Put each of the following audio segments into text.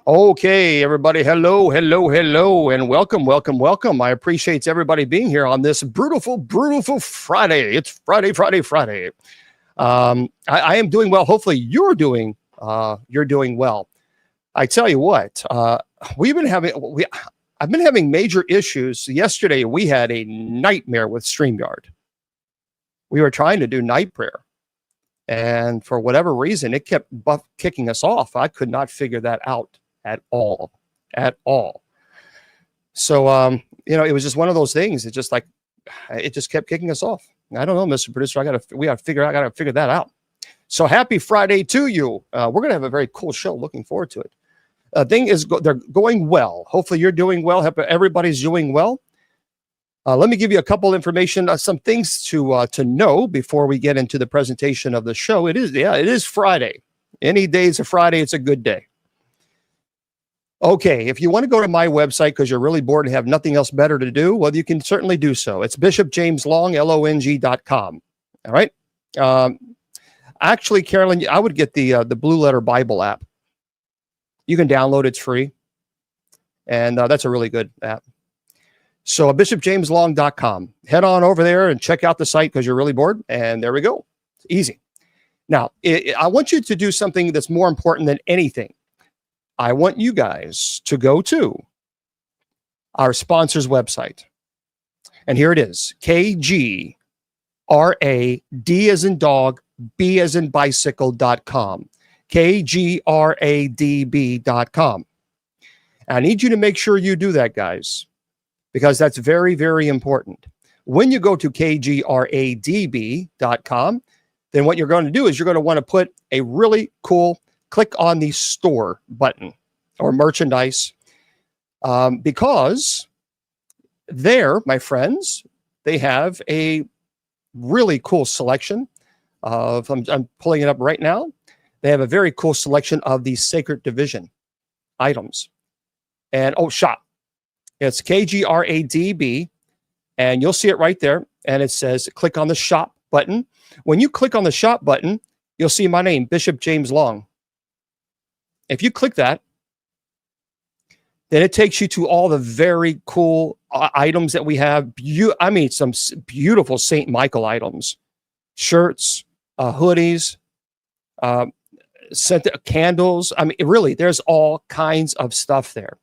Okay, everybody, hello, and welcome. I appreciate everybody being here on this brutal Friday. It's Friday. I am doing well. Hopefully, you're doing well. I tell you what, I've been having major issues. Yesterday, we had a nightmare with StreamYard. We were trying to do night prayer, and for whatever reason, it kept kicking us off. I could not figure that out at all. So, it was just one of those things. It just kept kicking us off. I don't know, Mr. Producer. I gotta figure that out. So happy Friday to you. We're going to have a very cool show. Looking forward to it. They're going well. Hopefully you're doing well. Hope everybody's doing well. Let me give you a couple information, some things to know before we get into the presentation of the show. It is Friday. Any day is a Friday. It's a good day. Okay, if you want to go to my website because you're really bored and have nothing else better to do, well, you can certainly do so. It's bishopjameslong.com. All right. Actually, Carolyn, I would get the Blue Letter Bible app. You can download it. It's free. And that's a really good app. So bishopjameslong.com. Head on over there and check out the site because you're really bored. And there we go. It's easy. Now, I want you to do something that's more important than anything. I want you guys to go to our sponsor's website. And here it is. KGRAD as in dog, B as in bicycle.com. KGRADB.com. I need you to make sure you do that, guys, because that's very, very important. When you go to KGRADB.com, then what you're going to do is you're going to want to put a really cool click on the store button or merchandise, because there, my friends, they have a really cool selection of, I'm pulling it up right now. They have a very cool selection of the Sacred Division items. And, shop. It's KGRADB, and you'll see it right there. And it says, click on the shop button. When you click on the shop button, you'll see my name, Bishop James Long. If you click that, then it takes you to all the very cool items that we have. Some beautiful St. Michael items, shirts, hoodies, candles. Really, there's all kinds of stuff there.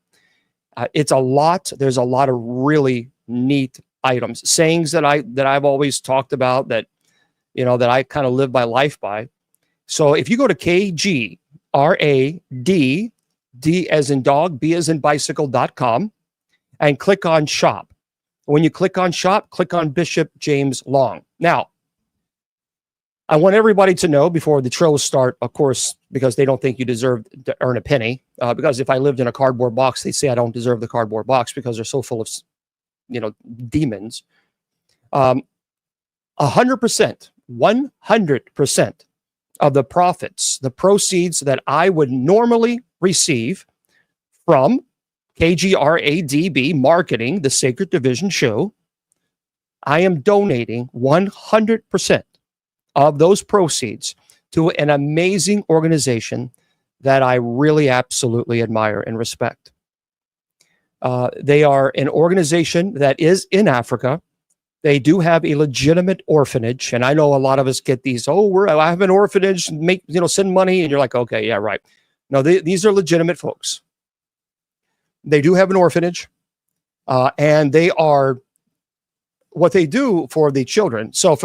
It's a lot. There's a lot of really neat items, sayings that I've always talked about that I kind of live my life by. So if you go to KGRAD, D as in dog, B as in bicycle.com, and click on shop. When you click on shop, click on Bishop James Long. Now, I want everybody to know before the trolls start, of course, because they don't think you deserve to earn a penny. Because if I lived in a cardboard box, they say I don't deserve the cardboard box because they're so full of, demons. 100% of the profits, the proceeds that I would normally receive from KGRADB marketing the Sacred Division show, I am donating 100% of those proceeds to an amazing organization that I really absolutely admire and respect. They are an organization that is in Africa. They do have a legitimate orphanage, and I know a lot of us get these. I have an orphanage, send money, and you're like, okay, yeah, right. No, these are legitimate folks. They do have an orphanage, and they are what they do for the children. So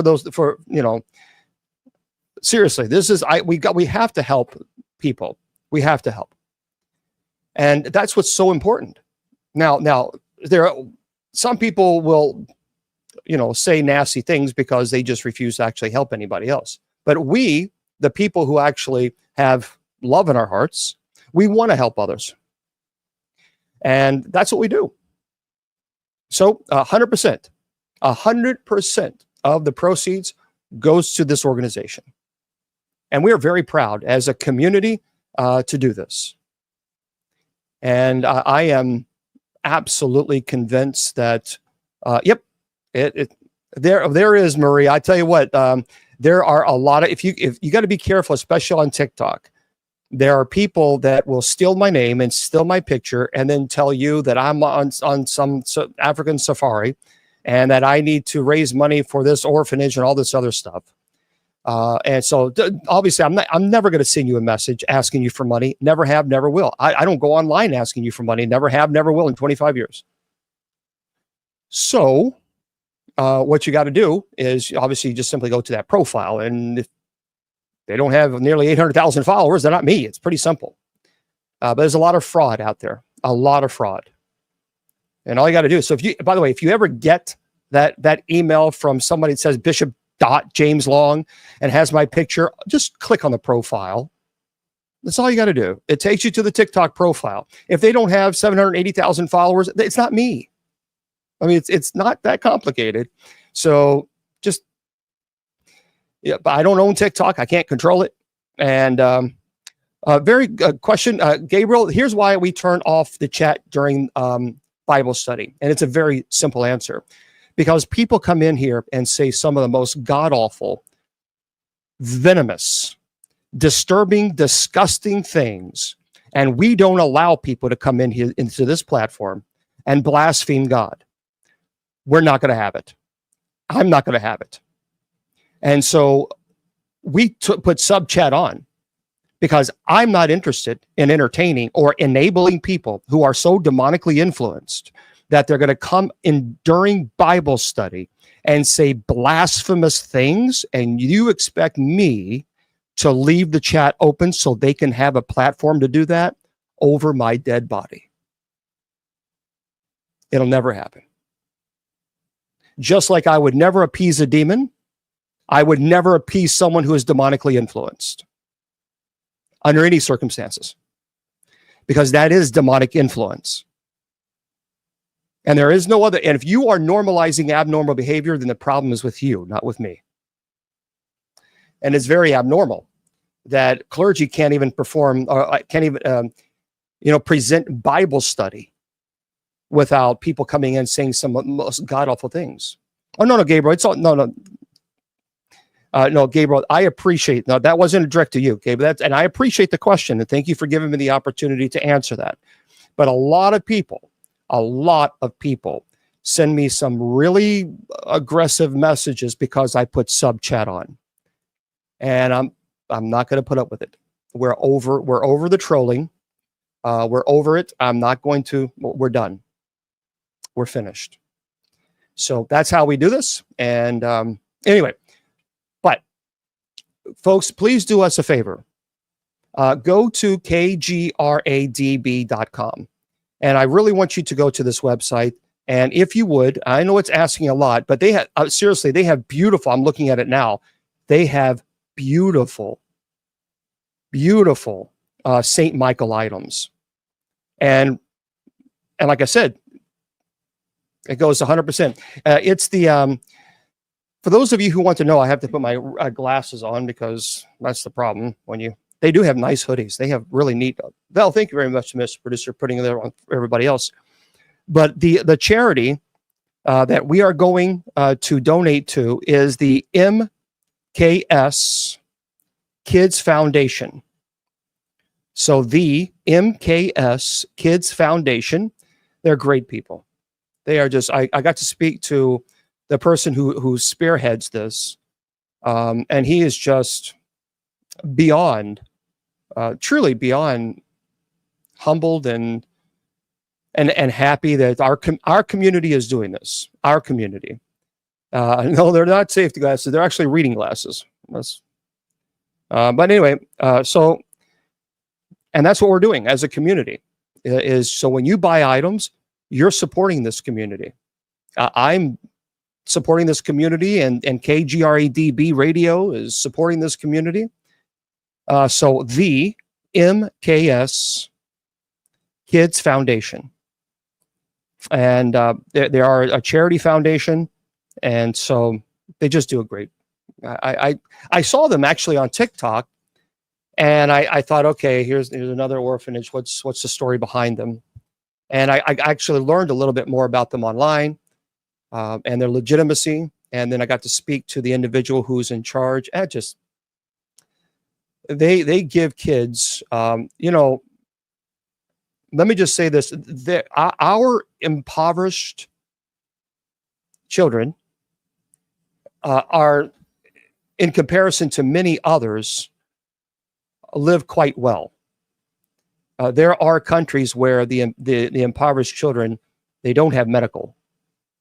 seriously, we have to help people. We have to help, and that's what's so important. Now there are some people will say nasty things because they just refuse to actually help anybody else. But we, the people who actually have love in our hearts, we want to help others. And that's what we do. So 100% of the proceeds goes to this organization. And we are very proud as a community to do this. And I am absolutely convinced that, there is, Marie. I tell you what, there are a lot of, if you got to be careful, especially on TikTok. There are people that will steal my name and steal my picture and then tell you that I'm on some African safari and that I need to raise money for this orphanage and all this other stuff. And so obviously I'm never going to send you a message asking you for money. Never have, never will. I don't go online asking you for money. Never have, never will in 25 years. So what you got to do is obviously just simply go to that profile. And if they don't have nearly 800,000 followers, they're not me. It's pretty simple. But there's a lot of fraud out there, a lot of fraud. And all you got to do. So if you, by the way, if you ever get that email from somebody that says Bishop James Long and has my picture, just click on the profile. That's all you got to do. It takes you to the TikTok profile. If they don't have 780,000 followers, it's not me. I mean, it's not that complicated. So just, yeah, but I don't own TikTok. I can't control it. And very good question, Gabriel. Here's why we turn off the chat during Bible study. And it's a very simple answer. Because people come in here and say some of the most god-awful, venomous, disturbing, disgusting things. And we don't allow people to come in here into this platform and blaspheme God. We're not going to have it. I'm not going to have it. And so we put sub chat on because I'm not interested in entertaining or enabling people who are so demonically influenced that they're going to come in during Bible study and say blasphemous things, and you expect me to leave the chat open so they can have a platform to do that over my dead body. It'll never happen. Just like I would never appease a demon, I would never appease someone who is demonically influenced under any circumstances, because that is demonic influence. And there is no other. And if you are normalizing abnormal behavior, then the problem is with you, not with me. And it's very abnormal that clergy can't even perform or can't even, present Bible study without people coming in saying some most god-awful things. Oh, no, Gabriel. It's all, no, Gabriel, I appreciate, no, that wasn't direct to you, Gabriel. And I appreciate the question. And thank you for giving me the opportunity to answer that. But a lot of people send me some really aggressive messages because I put sub chat on, and I'm not going to put up with it. We're over the trolling. We're over it. I'm not going to. We're done. We're finished. So that's how we do this. And anyway, but folks, please do us a favor. Go to kgradb.com. And I really want you to go to this website. And if you would, I know it's asking a lot, but they have, seriously, they have beautiful, I'm looking at it now. They have beautiful, beautiful St. Michael items. And like I said, it goes 100%. It's the, for those of you who want to know, I have to put my glasses on because that's the problem when they do have nice hoodies. They have really neat. Val, thank you very much, Mr. Producer, putting it there on everybody else. But the charity that we are going to donate to is the MKS Kids Foundation. So the MKS Kids Foundation, they're great people. They are just, I got to speak to the person who spearheads this, and he is just beyond, truly beyond humbled and happy that our community is doing this. Our community. No, they're not safety glasses. They're actually reading glasses. But anyway, so, and that's what we're doing as a community is, so when you buy items, you're supporting this community. I'm supporting this community, and KGRADB radio is supporting this community. So the MKS Kids Foundation. And they are a charity foundation, and so they just do a great. I saw them actually on TikTok, and I thought, okay, here's another orphanage. What's the story behind them? And I actually learned a little bit more about them online and their legitimacy. And then I got to speak to the individual who's in charge. they give kids, let me just say this: our impoverished children are, in comparison to many others, live quite well. There are countries where the impoverished children, they don't have medical,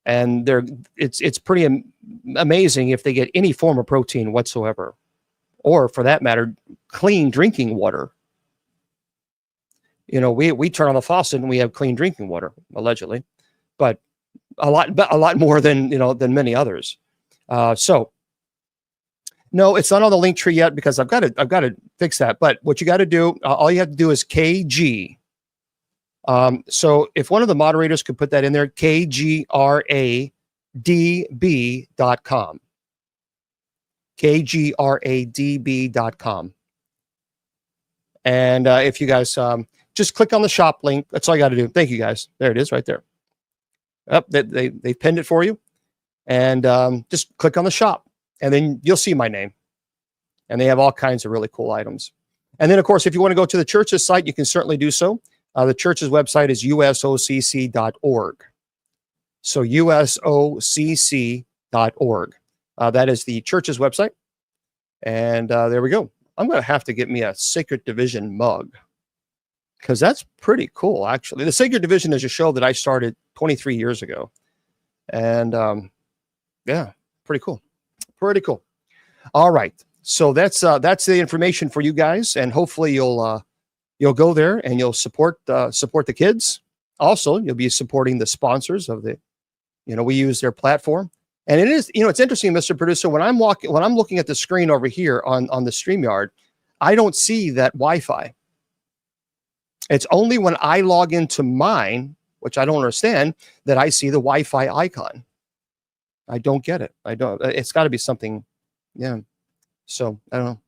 and it's pretty amazing if they get any form of protein whatsoever, or for that matter, clean drinking water. We turn on the faucet and we have clean drinking water, allegedly, but a lot more than many others. So no, it's not on the link tree yet because I've got to fix that. But what you got to do, all you have to do is KG. So if one of the moderators could put that in there, KGRADB.com. KGRADB.com. And if you guys just click on the shop link, that's all you got to do. Thank you, guys. There it is right there. They pinned it for you. And just click on the shop, and then you'll see my name. And they have all kinds of really cool items. And then, of course, if you want to go to the church's site, you can certainly do so. The church's website is usocc.org. So usocc.org. That is the church's website. And there we go. I'm going to have to get me a Sacred Division mug, because that's pretty cool, actually. The Sacred Division is a show that I started 23 years ago. And yeah, pretty cool. Pretty cool. All right. So that's the information for you guys. And hopefully you'll go there and you'll support the kids. Also, you'll be supporting the sponsors of we use their platform. And it is, it's interesting, Mr. Producer, when I'm looking at the screen over here on the StreamYard, I don't see that Wi-Fi. It's only when I log into mine, which I don't understand, that I see the Wi-Fi icon. I don't get it. It's got to be something. Yeah. So I don't know.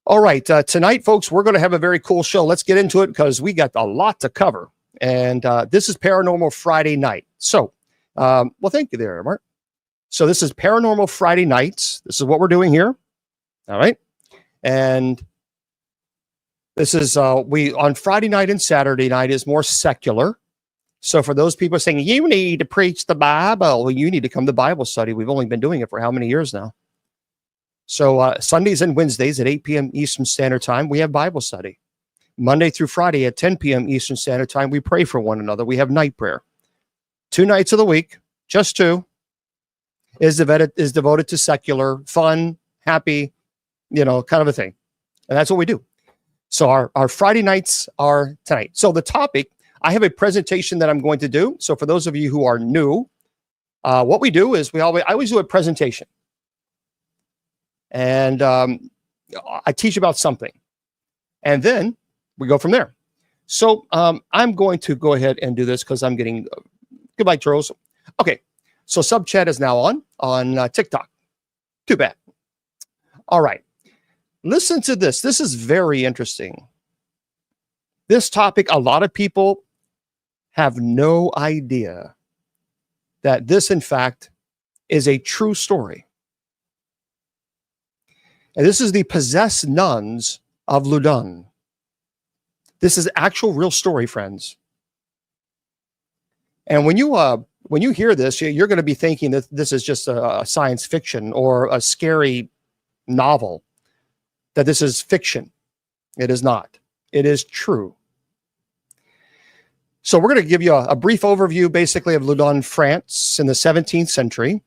All right. Tonight, folks, we're going to have a very cool show. Let's get into it because we got a lot to cover. And this is Paranormal Friday night. So, well, thank you there, Mark. So this is Paranormal Friday nights. This is what we're doing here. All right. And this is on Friday night and Saturday night is more secular. So for those people saying you need to preach the Bible, well, you need to come to Bible study. We've only been doing it for how many years now? So Sundays and Wednesdays at 8 p.m. Eastern Standard Time, we have Bible study. Monday through Friday at 10 p.m. Eastern Standard Time, we pray for one another. We have night prayer. 2 nights of the week, just 2, is devoted to secular, fun, happy, kind of a thing. And that's what we do. So our Friday nights are tonight. So the topic, I have a presentation that I'm going to do. So for those of you who are new, what we do is I always do a presentation. And I teach about something. And then we go from there. So I'm going to go ahead and do this because I'm getting, goodbye, Charles. Okay. So sub chat is now on TikTok. Too bad. All right. Listen to this. This is very interesting. This topic, a lot of people have no idea that this, in fact, is a true story. And this is the possessed nuns of Loudun. This is actual real story, friends. And when you hear this, you're going to be thinking that this is just a science fiction or a scary novel, that this is fiction. It is not. It is true. So we're going to give you a brief overview, basically, of Loudun, France in the 17th century.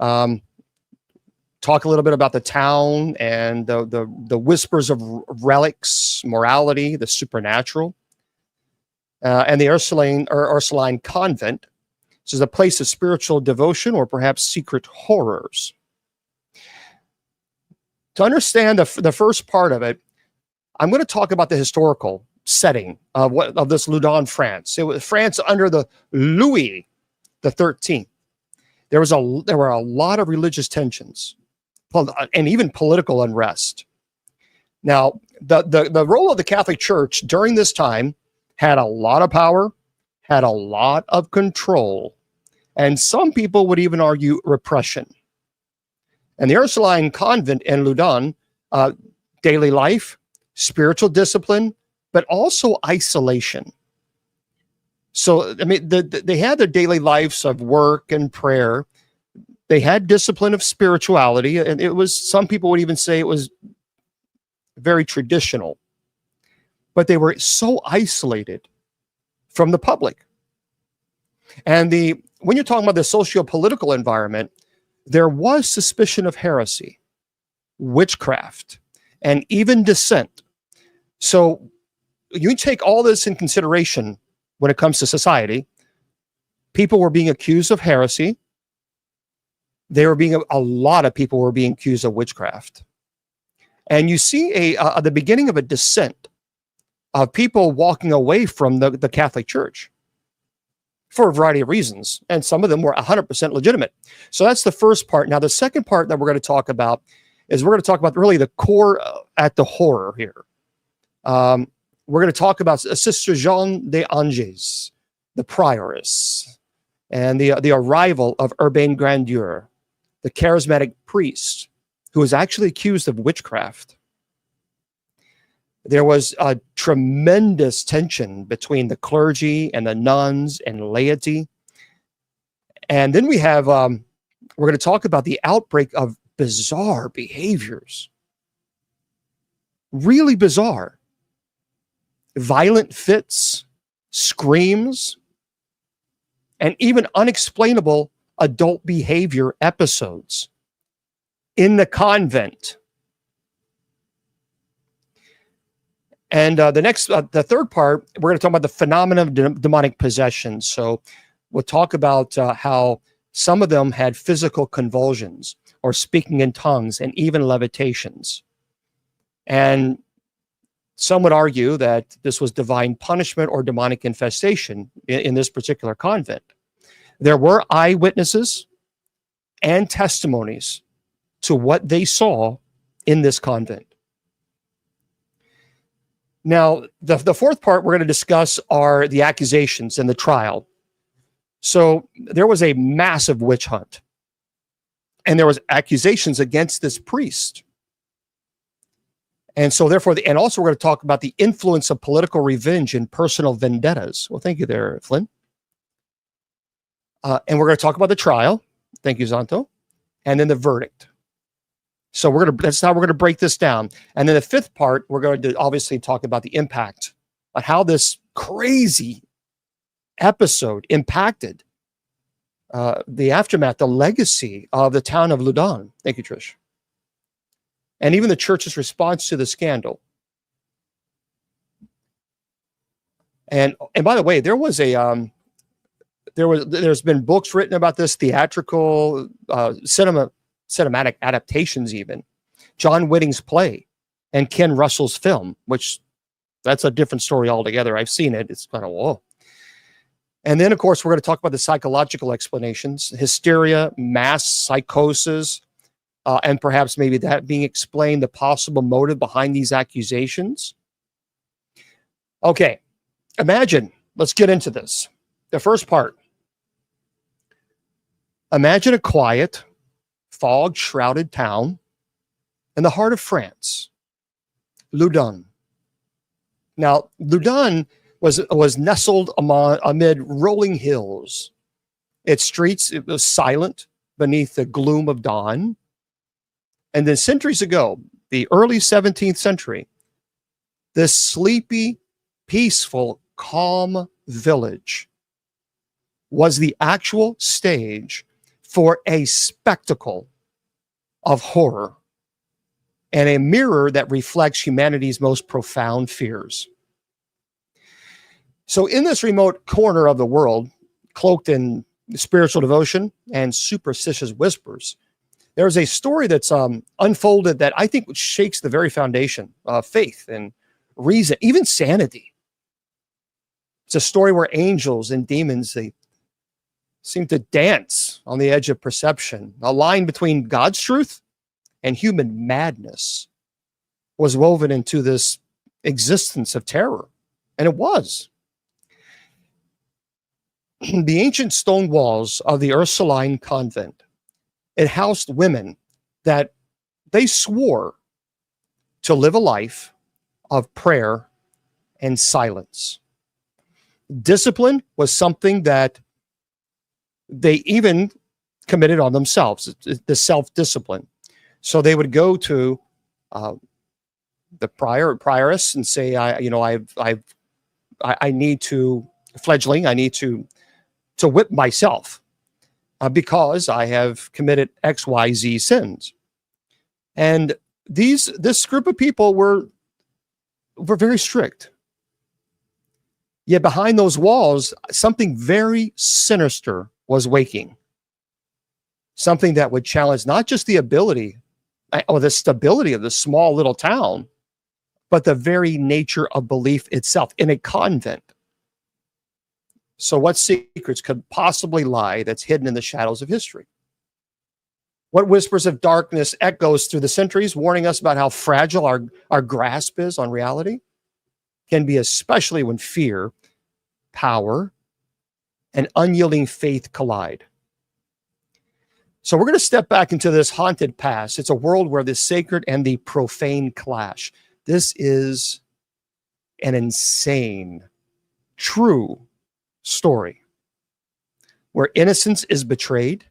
Talk a little bit about the town and the whispers of relics, morality, the supernatural, and the Ursuline convent. This is a place of spiritual devotion or perhaps secret horrors. To understand the first part of it, I'm going to talk about the historical setting of this Loudun, France. It was France under the Louis the 13th. There were a lot of religious tensions and even political unrest. Now, the role of the Catholic Church during this time had a lot of power, had a lot of control, and some people would even argue repression. And the Ursuline convent in Loudun daily life, spiritual discipline, but also isolation. So, I mean, they had their daily lives of work and prayer. They had discipline of spirituality, and it was, some people would even say it was very traditional, but they were so isolated from the public. And when you're talking about the socio-political environment, there was suspicion of heresy, witchcraft, and even dissent. So you take all this in consideration when it comes to society. People were being accused of heresy. A lot of people were being accused of witchcraft. And you see the beginning of a dissent of people walking away from the Catholic Church for a variety of reasons. And some of them were 100% legitimate. So that's the first part. Now, the second part that we're going to talk about is we're going to talk about really the core at the horror here. We're going to talk about Sister Jeanne d'Angers, the prioress, and the arrival of Urbain Grandier, the charismatic priest who was actually accused of witchcraft. There was a tremendous tension between the clergy and the nuns and laity. And then we have, we're going to talk about the outbreak of bizarre behaviors. Really bizarre. Violent fits, screams, and even unexplainable adult behavior episodes in the convent. And the third part, we're going to talk about the phenomenon of demonic possession. So we'll talk about how some of them had physical convulsions or speaking in tongues and even levitations. And some would argue that this was divine punishment or demonic infestation in this particular convent. There were eyewitnesses and testimonies to what they saw in this convent. Now, the fourth part we're going to discuss are the accusations and the trial. So there was a massive witch hunt, and there was accusations against this priest. And so therefore, and also we're going to talk about the influence of political revenge and personal vendettas. Well, thank you there, Flynn. And we're going to talk about the trial. Thank you, Zanto. And then the verdict. So that's how we're going to break this down. And then the fifth part, we're going to obviously talk about the impact on how this crazy episode impacted the aftermath, the legacy of the town of Loudun. Thank you, Trish. And even the church's response to the scandal. And by the way, there's been books written about this, theatrical, cinematic adaptations even. John Whitting's play and Ken Russell's film, which that's a different story altogether. I've seen it. It's kind of, whoa. And then, of course, we're going to talk about the psychological explanations, hysteria, mass psychosis, and perhaps maybe that being explained, the possible motive behind these accusations. Okay, imagine, let's get into this. The first part. Imagine a quiet, fog-shrouded town in the heart of France, Loudun. Now, Loudun was nestled amid rolling hills. Its streets, it was silent beneath the gloom of dawn. And then centuries ago, the early 17th century, this sleepy, peaceful, calm village was the actual stage for a spectacle of horror and a mirror that reflects humanity's most profound fears. So in this remote corner of the world, cloaked in spiritual devotion and superstitious whispers, there's a story that's unfolded that I think shakes the very foundation of faith and reason, even sanity. It's a story where angels and demons, they seem to dance on the edge of perception. A line between God's truth and human madness was woven into this existence of terror. And it was. The ancient stone walls of the Ursuline convent, it housed women that they swore to live a life of prayer and silence. Discipline was something that they even committed on themselves, the self-discipline. So they would go to the prioress and say, I need to fledgling, I need to whip myself because I have committed XYZ sins. And this group of people were very strict. Yet behind those walls, something very sinister was waking. Something that would challenge not just the ability or the stability of the small little town, but the very nature of belief itself in a convent. So what secrets could possibly lie that's hidden in the shadows of history? What whispers of darkness echoes through the centuries, warning us about how fragile our grasp is on reality? Can be especially when fear, power, and unyielding faith collide. So we're going to step back into this haunted past. It's a world where the sacred and the profane clash. This is an insane, true story where innocence is betrayed,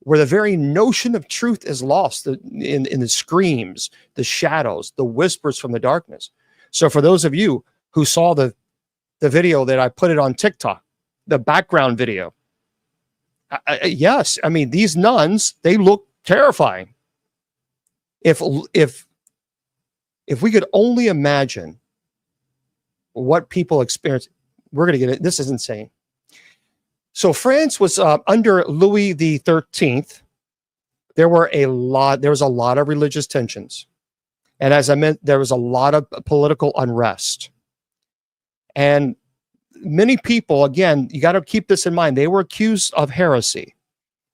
where the very notion of truth is lost in the screams, the shadows, the whispers from the darkness. So for those of you who saw the video that I put it on TikTok, the background video, yes, I mean, these nuns, they look terrifying. If we could only imagine what people experience, we're going to get it. This is insane. So France was under Louis the 13th. There was a lot of religious tensions. And as I meant, there was a lot of political unrest. And many people, again, you got to keep this in mind, they were accused of heresy.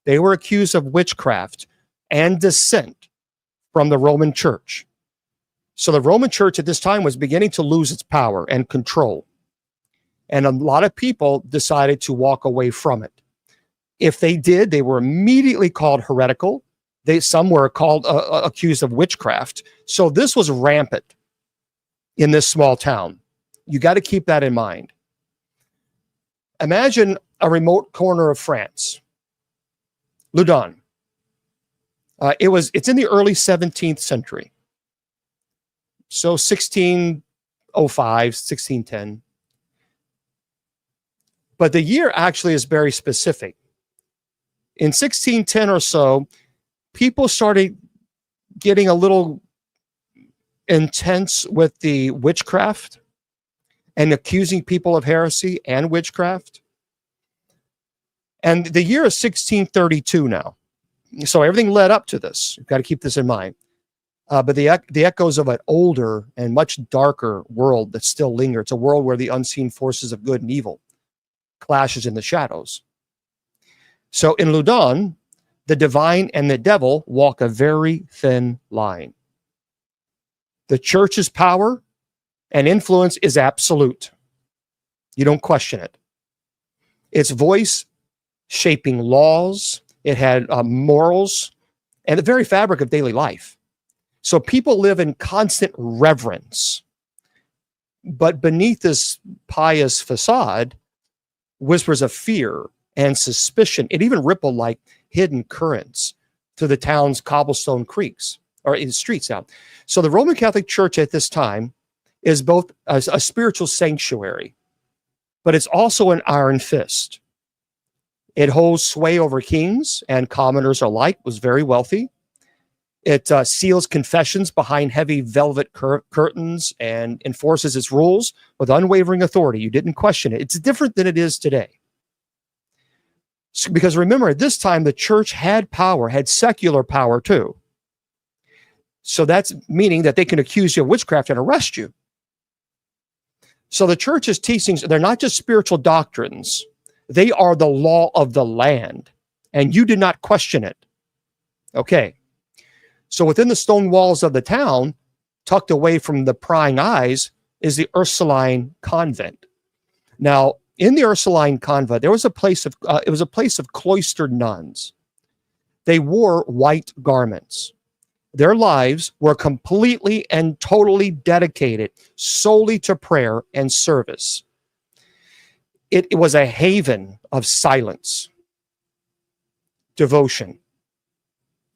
They were accused of witchcraft and dissent from the Roman Church. So the Roman Church at this time was beginning to lose its power and control. And a lot of people decided to walk away from it. If they did, they were immediately called heretical. Some were called accused of witchcraft. So this was rampant in this small town. You got to keep that in mind. Imagine a remote corner of France, Loudun. It's in the early 17th century. So 1605, 1610. But the year actually is very specific. In 1610 or so, people started getting a little intense with the witchcraft and accusing people of heresy and witchcraft. And the year is 1632 now. So everything led up to this. You've got to keep this in mind. But the echoes of an older and much darker world that still linger. It's a world where the unseen forces of good and evil clashes in the shadows. So in Loudun, the divine and the devil walk a very thin line. The church's power and influence is absolute. You don't question it. Its voice shaping laws. It had morals and the very fabric of daily life. So people live in constant reverence. But beneath this pious facade, whispers of fear and suspicion, it even rippled like hidden currents through the town's cobblestone creeks or in streets out. So the Roman Catholic Church at this time is both a spiritual sanctuary, but it's also an iron fist. It holds sway over kings and commoners alike, was very wealthy. It seals confessions behind heavy velvet curtains and enforces its rules with unwavering authority. You didn't question it. It's different than it is today. So, because remember, at this time, the church had power, had secular power too. So that's meaning that they can accuse you of witchcraft and arrest you. So the church's teachings, they're not just spiritual doctrines. They are the law of the land, and you did not question it. Okay. So within the stone walls of the town, tucked away from the prying eyes, is the Ursuline convent. Now, in the Ursuline convent, there was a place of it was a place of cloistered nuns. They wore white garments. Their lives were completely and totally dedicated solely to prayer and service. It was a haven of silence, devotion.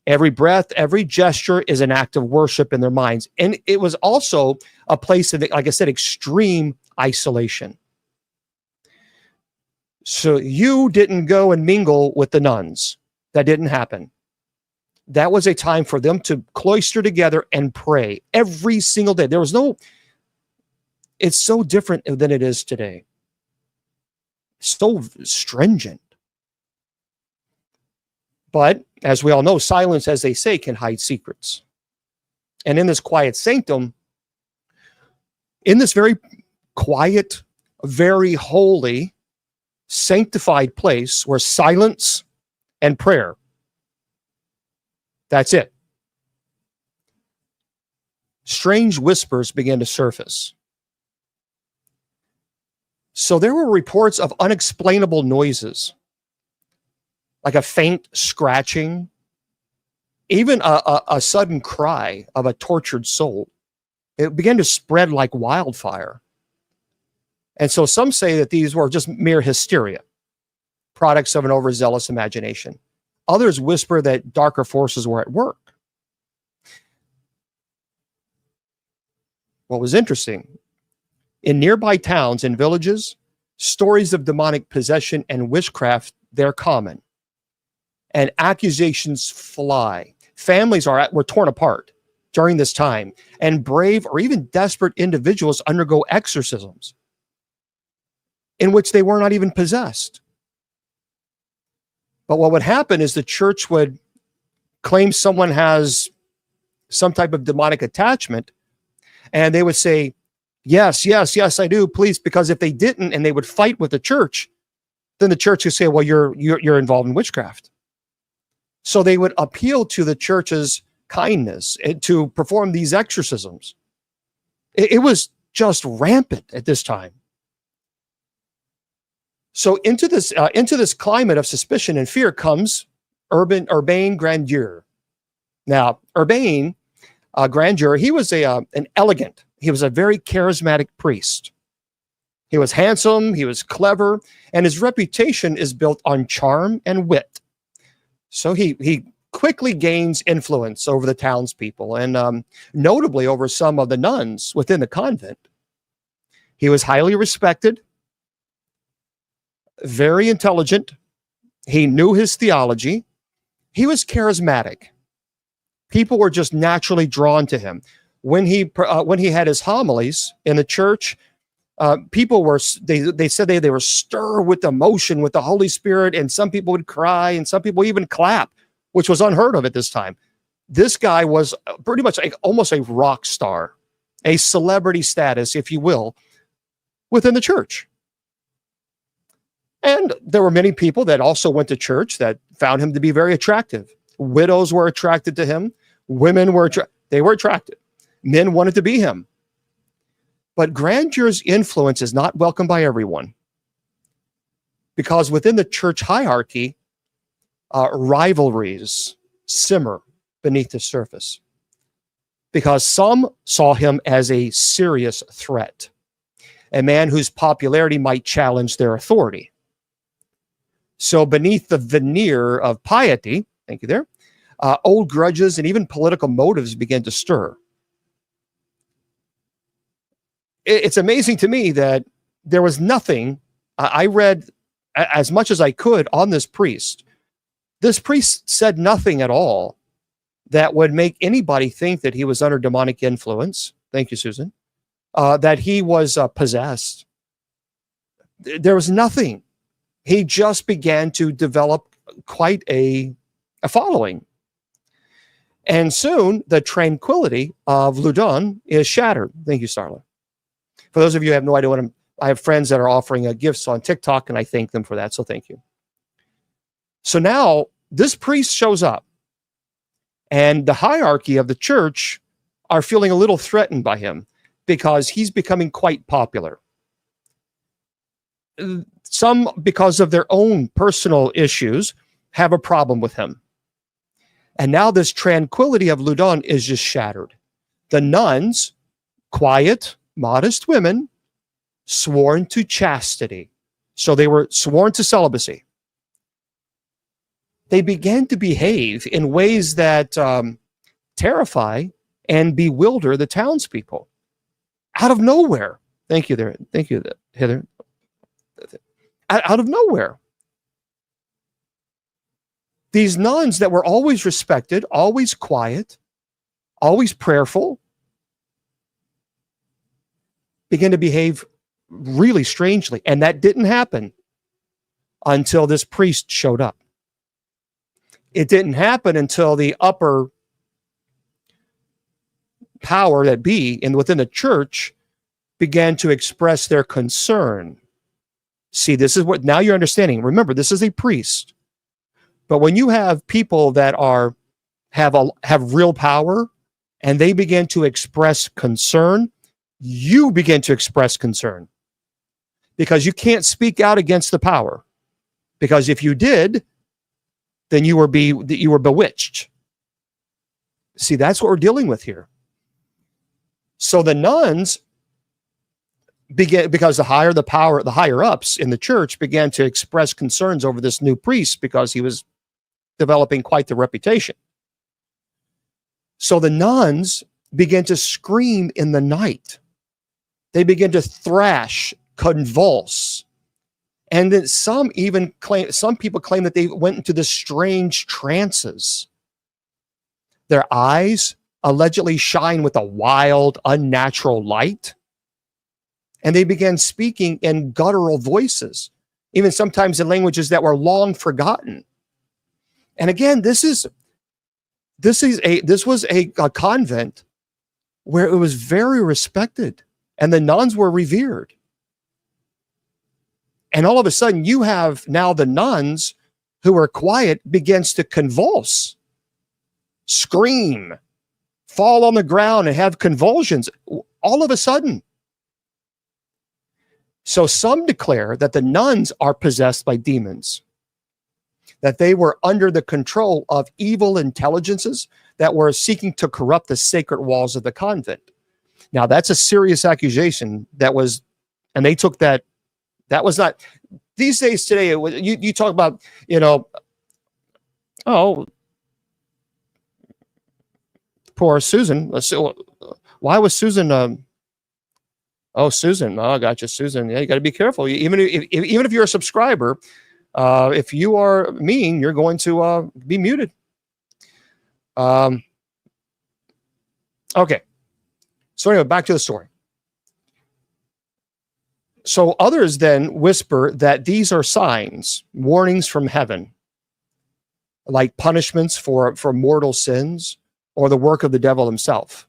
Every breath, every gesture is an act of worship in their minds. And it was also a place of, like I said, extreme isolation. So you didn't go and mingle with the nuns. That didn't happen. That was a time for them to cloister together and pray every single day. There was no, it's so different than it is today. So stringent. But as we all know, silence, as they say, can hide secrets. And in this quiet sanctum, in this very quiet, very holy, sanctified place where silence and prayer, that's it. Strange whispers began to surface. So there were reports of unexplainable noises, like a faint scratching, even a sudden cry of a tortured soul. It began to spread like wildfire. And so some say that these were just mere hysteria, products of an overzealous imagination. Others whisper that darker forces were at work. What was interesting, in nearby towns and villages, stories of demonic possession and witchcraft, they're common. And accusations fly. Families were torn apart during this time, and brave or even desperate individuals undergo exorcisms in which they were not even possessed. But what would happen is the church would claim someone has some type of demonic attachment, and they would say, yes, yes, yes, I do, please, because if they didn't and they would fight with the church, then the church would say, well, you're involved in witchcraft. So they would appeal to the church's kindness to perform these exorcisms. It was just rampant at this time. So into this climate of suspicion and fear comes Urbain Grandier. Now, Urbain Grandier, he was an elegant. He was a very charismatic priest. He was handsome, he was clever, and his reputation is built on charm and wit. So he quickly gains influence over the townspeople and notably over some of the nuns within the convent. He was highly respected, very intelligent. He knew his theology. He was charismatic. People were just naturally drawn to him. When he had his homilies in the church, people were, they said they were stirred with emotion with the Holy Spirit, and some people would cry and some people even clap, which was unheard of at this time. This guy was pretty much almost a rock star, a celebrity status, if you will, within the church. And there were many people that also went to church that found him to be very attractive. Widows were attracted to him. Women were attracted. Men wanted to be him. But Grandier's influence is not welcomed by everyone, because within the church hierarchy, rivalries simmer beneath the surface, because some saw him as a serious threat, a man whose popularity might challenge their authority. So beneath the veneer of piety, thank you there, old grudges and even political motives began to stir. It's amazing to me that there was nothing, I read as much as I could on this priest. This priest said nothing at all that would make anybody think that he was under demonic influence. Thank you, Susan. That he was possessed. There was nothing. He just began to develop quite a following. And soon the tranquility of Loudun is shattered. Thank you, Starla. For those of you who have no idea what I have friends that are offering gifts on TikTok, and I thank them for that, so thank you. So now this priest shows up, and the hierarchy of the church are feeling a little threatened by him because he's becoming quite popular. Some, because of their own personal issues, have a problem with him. And now this tranquility of Loudun is just shattered. The nuns, quiet, modest women, sworn to chastity. So they were sworn to celibacy. They began to behave in ways that terrify and bewilder the townspeople. Out of nowhere. Thank you there. Thank you, Heather. Out of nowhere. These nuns that were always respected, always quiet, always prayerful, began to behave really strangely. And that didn't happen until this priest showed up. It didn't happen until the upper power that be within the church began to express their concern. See, this is what now you're understanding. Remember, this is a priest. But when you have people that have real power and they begin to express concern, you begin to express concern. Because you can't speak out against the power. Because if you did, then you were bewitched. See, that's what we're dealing with here. So the nuns began, because the higher the power, the higher ups in the church began to express concerns over this new priest because he was developing quite the reputation. So the nuns began to scream in the night. They began to thrash, convulse. And then some people claim that they went into this strange trances. Their eyes allegedly shine with a wild, unnatural light. And they began speaking in guttural voices, even sometimes in languages that were long forgotten. And again, this was a convent where it was very respected and the nuns were revered. And all of a sudden you have now the nuns who are quiet begins to convulse, scream, fall on the ground and have convulsions all of a sudden. So some declare that the nuns are possessed by demons, that they were under the control of evil intelligences that were seeking to corrupt the sacred walls of the convent. Now that's a serious accusation and they took that was not, these days today, you talk about, poor Susan. Why was Susan, Susan, I got you, Susan. Yeah, you got to be careful. Even if you're a subscriber, if you are mean, you're going to be muted. Okay. So anyway, back to the story. So others then whisper that these are signs, warnings from heaven, like punishments for mortal sins or the work of the devil himself.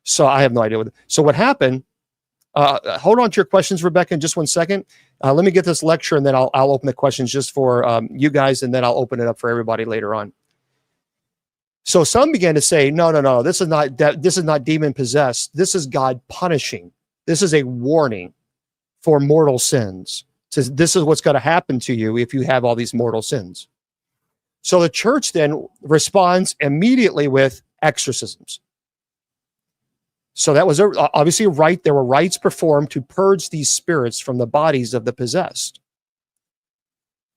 So I have no idea. So what happened, hold on to your questions, Rebecca, in just 1 second. Let me get this lecture and then I'll open the questions just for you guys, and then I'll open it up for everybody later on. So some began to say, no, this is not demon possessed. This is God punishing. This is a warning for mortal sins. Says this is what's going to happen to you if you have all these mortal sins. So the church then responds immediately with exorcisms. So that was obviously right. There were rites performed to purge these spirits from the bodies of the possessed.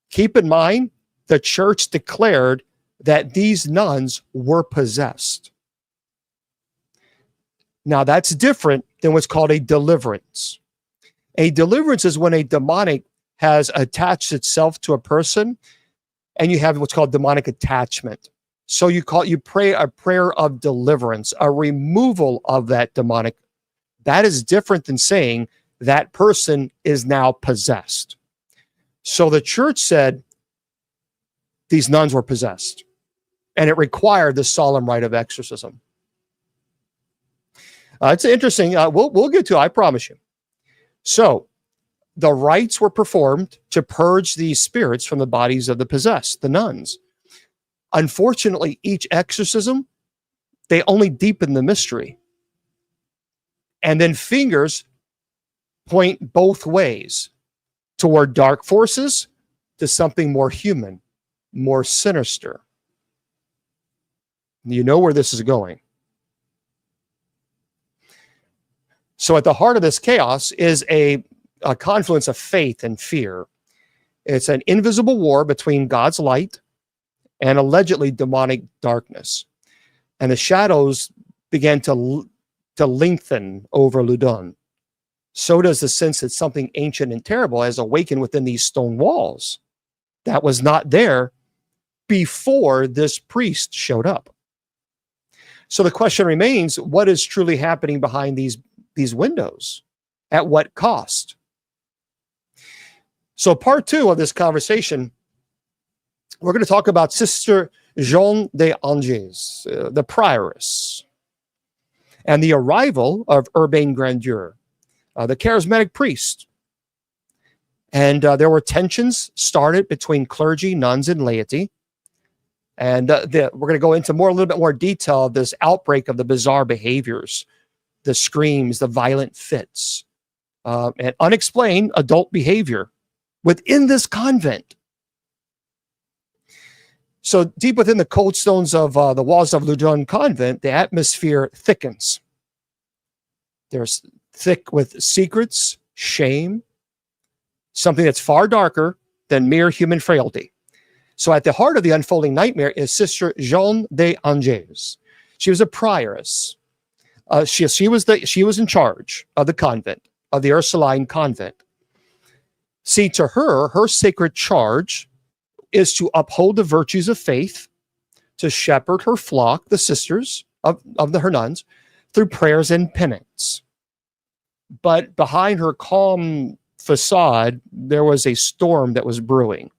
Keep in mind, the church declared that these nuns were possessed. Now that's different than what's called a deliverance. A deliverance is when a demonic has attached itself to a person and you have what's called demonic attachment. So you pray a prayer of deliverance, a removal of that demonic. That is different than saying that person is now possessed. So the church said these nuns were possessed, and it required the solemn rite of exorcism. It's interesting. We'll get to it, I promise you. So the rites were performed to purge these spirits from the bodies of the possessed, the nuns. Unfortunately, each exorcism, they only deepen the mystery. And then fingers point both ways, toward dark forces to something more human, more sinister. You know where this is going. So at the heart of this chaos is a confluence of faith and fear. It's an invisible war between God's light and allegedly demonic darkness. And the shadows began to lengthen over Loudun. So does the sense that something ancient and terrible has awakened within these stone walls that was not there before this priest showed up. So the question remains, what is truly happening behind these windows? At what cost? So part 2 of this conversation, we're going to talk about Sister Jeanne d'Angers, the prioress, and the arrival of Urbain Grandier, the charismatic priest. And there were tensions started between clergy, nuns, and laity. And we're going to go into a little bit more detail of this outbreak of the bizarre behaviors, the screams, the violent fits, and unexplained adult behavior within this convent. So deep within the cold stones of the walls of Loudun convent, the atmosphere thickens. There's thick with secrets, shame, something that's far darker than mere human frailty. So at the heart of the unfolding nightmare is Sister Jeanne d'Angers. She was a prioress. She was in charge of the convent, of the Ursuline convent. See, to her sacred charge is to uphold the virtues of faith, to shepherd her flock, the sisters of her nuns, through prayers and penance. But behind her calm facade, there was a storm that was brewing.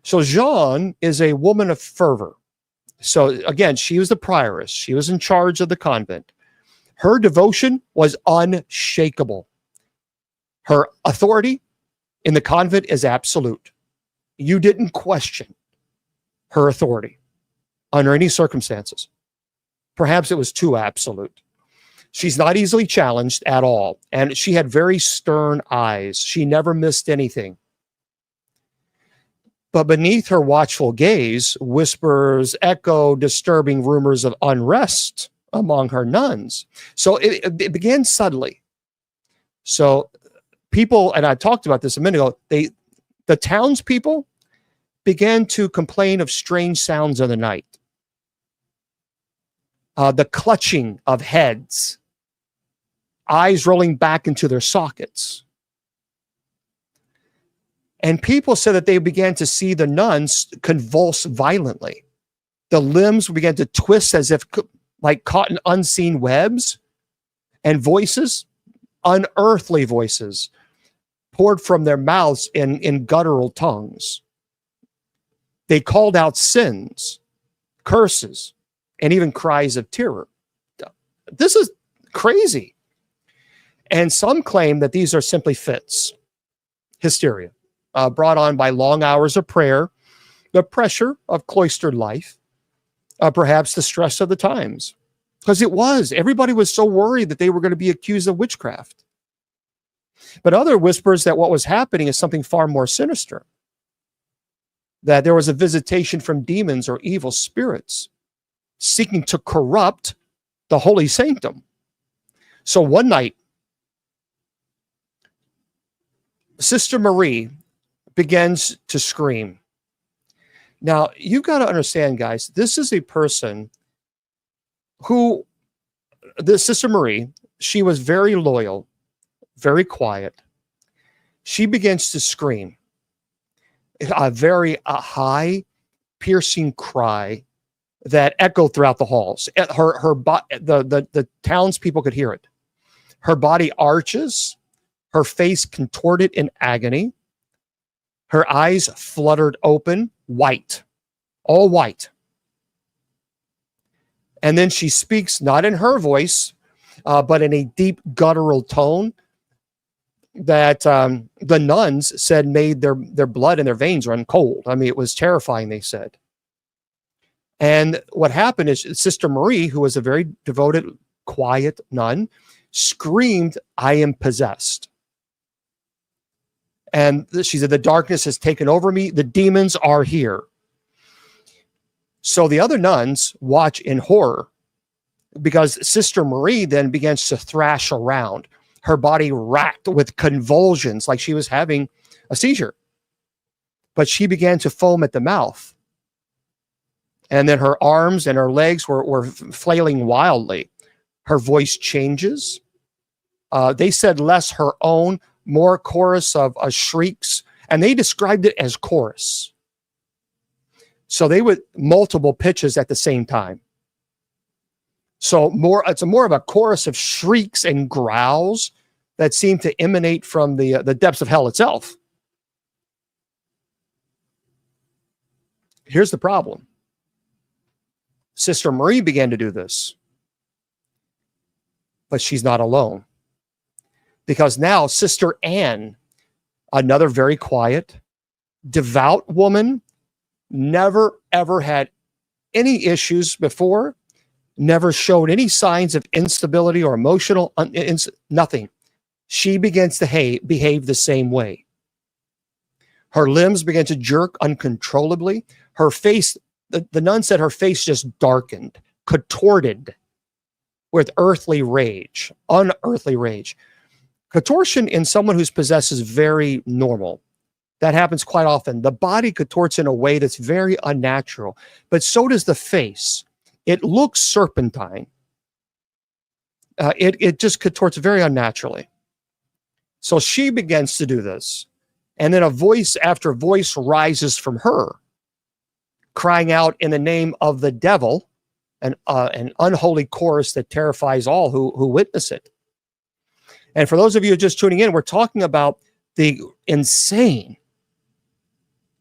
So Jeanne is a woman of fervor. So again, she was the prioress. She was in charge of the convent. Her devotion was unshakable. Her authority in the convent is absolute. You didn't question her authority under any circumstances. Perhaps it was too absolute. She's not easily challenged at all. And she had very stern eyes. She never missed anything. But beneath her watchful gaze, whispers echo disturbing rumors of unrest among her nuns. So it began subtly. So people, and I talked about this a minute ago, the townspeople began to complain of strange sounds of the night. The clutching of heads, eyes rolling back into their sockets. And people said that they began to see the nuns convulse violently. The limbs began to twist as if like caught in unseen webs, and voices, unearthly voices, poured from their mouths in guttural tongues. They called out sins, curses, and even cries of terror. This is crazy. And some claim that these are simply fits, hysteria, brought on by long hours of prayer, the pressure of cloistered life, perhaps the stress of the times. Because everybody was so worried that they were going to be accused of witchcraft. But other whispers that what was happening is something far more sinister, that there was a visitation from demons or evil spirits seeking to corrupt the holy sanctum. So one night, Sister Marie begins to scream. Now, you've got to understand, guys, this is a person who, this Sister Marie, she was very loyal, very quiet. She begins to scream. A very high, piercing cry that echoed throughout the halls. The townspeople could hear it. Her body arches, her face contorted in agony, her eyes fluttered open, white, all white. And then she speaks, not in her voice, but in a deep guttural tone that the nuns said made their blood in their veins run cold. I mean, it was terrifying, they said. And what happened is Sister Marie, who was a very devoted, quiet nun, screamed, "I am possessed." And she said, "The darkness has taken over me. The demons are here." So the other nuns watch in horror because Sister Marie then begins to thrash around, her body racked with convulsions like she was having a seizure. But she began to foam at the mouth. And then her arms and her legs were flailing wildly. Her voice changes. They said less her own, more chorus of shrieks, and they described it as chorus. So they would multiple pitches at the same time. So it's more of a chorus of shrieks and growls that seem to emanate from the depths of hell itself. Here's the problem. Sister Marie began to do this, but she's not alone. Because now Sister Anne, another very quiet, devout woman, never ever had any issues before, never showed any signs of instability or emotional, nothing. She begins to behave the same way. Her limbs began to jerk uncontrollably. Her face, the nun said her face just darkened, contorted with earthly rage, unearthly rage. Contortion in someone who's possessed is very normal. That happens quite often. The body contorts in a way that's very unnatural, but so does the face. It looks serpentine. It just contorts very unnaturally. So she begins to do this. And then a voice after voice rises from her, crying out in the name of the devil, an unholy chorus that terrifies all who witness it. And for those of you just tuning in, we're talking about the insane,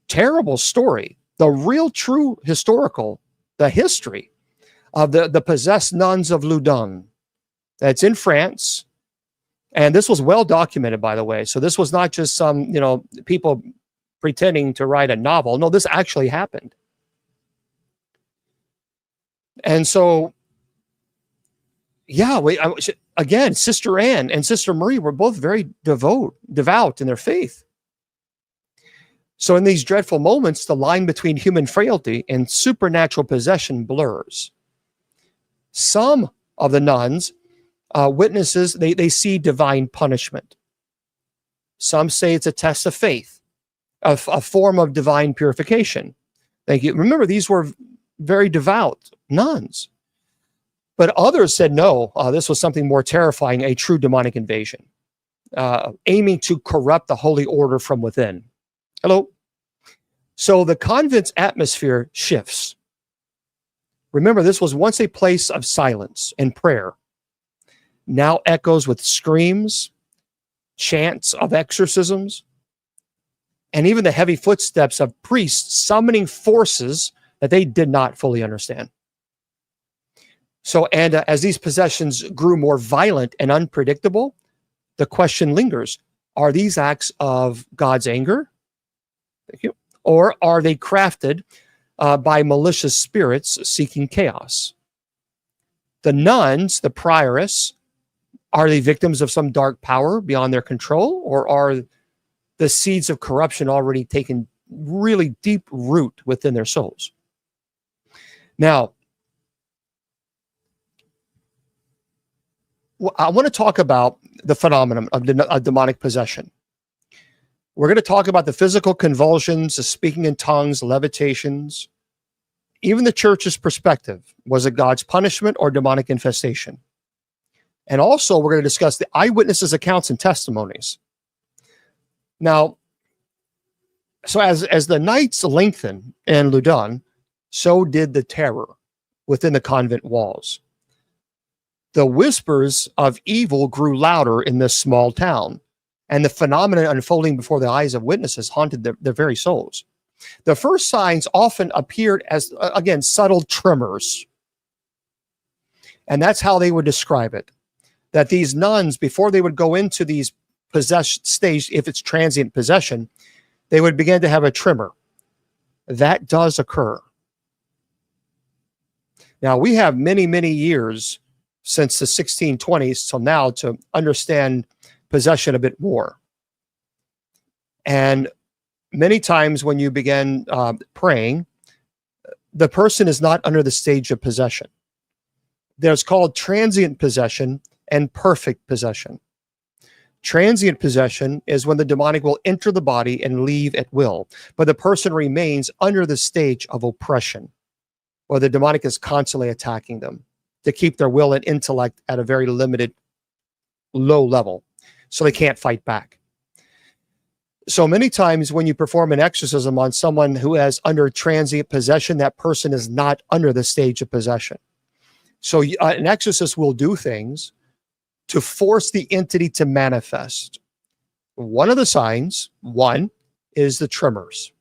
terrible story, the real, true historical, the history of the possessed nuns of Loudun. That's in France. And this was well documented, by the way. So this was not just some, people pretending to write a novel. No, this actually happened. And so, yeah, again, Sister Anne and Sister Marie were both very devout in their faith. So in these dreadful moments, the line between human frailty and supernatural possession blurs. Some of the nuns, witnesses, they see divine punishment. Some say it's a test of faith, a form of divine purification. Thank you. Remember, these were very devout nuns. But others said, no, this was something more terrifying, a true demonic invasion, aiming to corrupt the holy order from within. Hello? So the convent's atmosphere shifts. Remember, this was once a place of silence and prayer. Now echoes with screams, chants of exorcisms, and even the heavy footsteps of priests summoning forces that they did not fully understand. So, and as these possessions grew more violent and unpredictable, the question lingers, are these acts of God's anger? Thank you. Or are they crafted by malicious spirits seeking chaos? The nuns, the prioress, are they victims of some dark power beyond their control? Or are the seeds of corruption already taken really deep root within their souls? Now, I want to talk about the phenomenon of demonic possession. We're going to talk about the physical convulsions, the speaking in tongues, levitations. Even the church's perspective. Was it God's punishment or demonic infestation? And also, we're going to discuss the eyewitnesses' accounts and testimonies. Now, so as the nights lengthened in Loudun, so did the terror within the convent walls. The whispers of evil grew louder in this small town, and the phenomenon unfolding before the eyes of witnesses haunted their very souls. The first signs often appeared as, again, subtle tremors. And that's how they would describe it. That these nuns, before they would go into these possessed stage, if it's transient possession, they would begin to have a tremor. That does occur. Now, we have many, many years since the 1620s till now to understand possession a bit more. And many times when you begin praying, the person is not under the stage of possession. There's called transient possession and perfect possession. Transient possession is when the demonic will enter the body and leave at will, but the person remains under the stage of oppression, where the demonic is constantly attacking them to keep their will and intellect at a very limited, low level, so they can't fight back. So many times when you perform an exorcism on someone who has under transient possession, that person is not under the stage of possession. So an exorcist will do things to force the entity to manifest. One of the signs, is the tremors.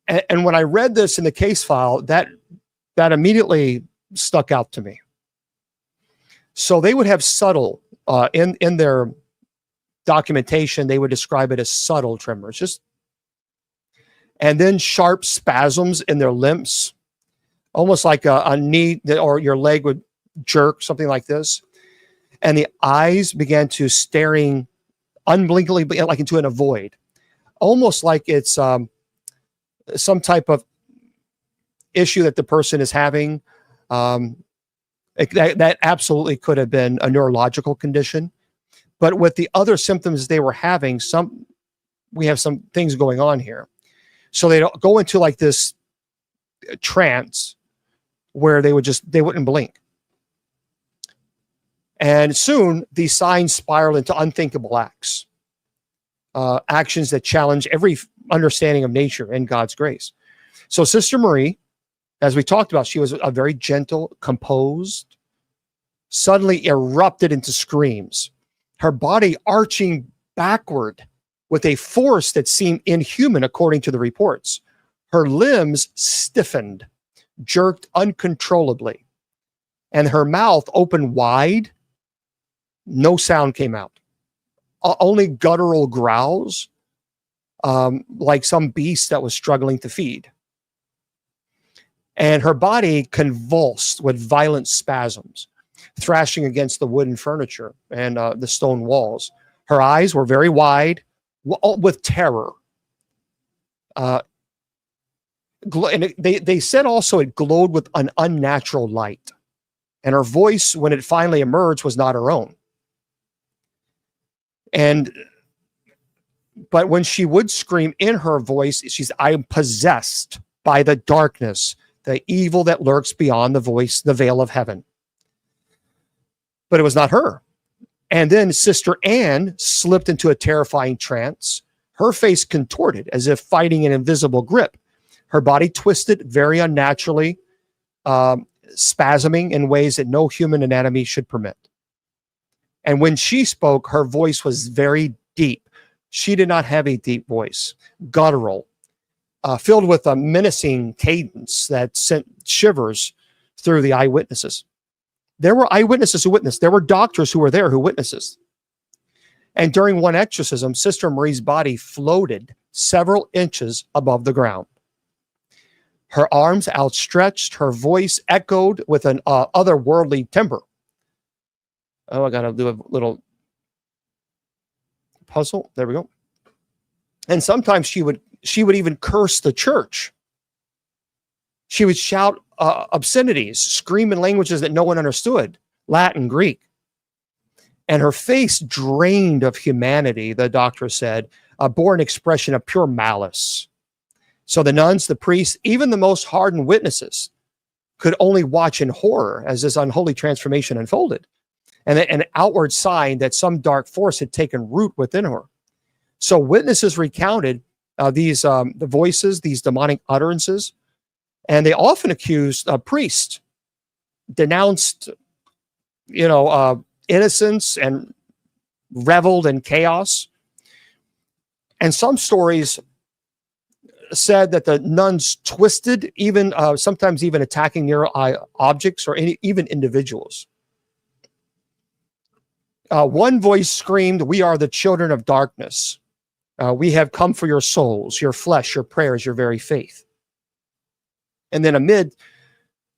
And when I read this in the case file, that immediately stuck out to me. So they would have subtle, in their documentation, they would describe it as subtle tremors, and then sharp spasms in their limbs, almost like a knee or your leg would jerk, something like this. And the eyes began to staring unblinkingly, like into a void, almost like it's some type of issue that the person is having. That absolutely could have been a neurological condition. But with the other symptoms they were having, we have some things going on here. So they don't go into like this trance where they wouldn't blink. And soon these signs spiral into unthinkable acts, actions that challenge every understanding of nature and God's grace. So Sister Marie, as we talked about, she was a very gentle, composed, suddenly erupted into screams, her body arching backward with a force that seemed inhuman according to the reports. Her limbs stiffened, jerked uncontrollably, and her mouth opened wide. No sound came out. Only guttural growls, like some beast that was struggling to feed. And her body convulsed with violent spasms, thrashing against the wooden furniture and the stone walls. Her eyes were very wide with terror. And they said also it glowed with an unnatural light. And her voice, when it finally emerged, was not her own. But when she would scream in her voice, I am possessed by the darkness, the evil that lurks beyond the veil of heaven. But it was not her. And then Sister Anne slipped into a terrifying trance, her face contorted as if fighting an invisible grip, her body twisted very unnaturally, spasming in ways that no human anatomy should permit. And when she spoke, her voice was very deep. She did not have a deep voice, guttural, filled with a menacing cadence that sent shivers through the eyewitnesses. There were eyewitnesses who witnessed. There were doctors who were there who witnesses. And during one exorcism, Sister Marie's body floated several inches above the ground. Her arms outstretched, her voice echoed with an otherworldly timbre. Oh, I got to do a little puzzle. There we go. And sometimes she would even curse the church. She would shout obscenities, scream in languages that no one understood, Latin, Greek. And her face drained of humanity, the doctor said, bore an expression of pure malice. So the nuns, the priests, even the most hardened witnesses could only watch in horror as this unholy transformation unfolded, and an outward sign that some dark force had taken root within her. So witnesses recounted the voices, these demonic utterances, and they often accused priests, denounced, innocence, and reveled in chaos. And some stories said that the nuns twisted, even sometimes even attacking near objects or even individuals. One voice screamed, "We are the children of darkness. We have come for your souls, your flesh, your prayers, your very faith." And then amid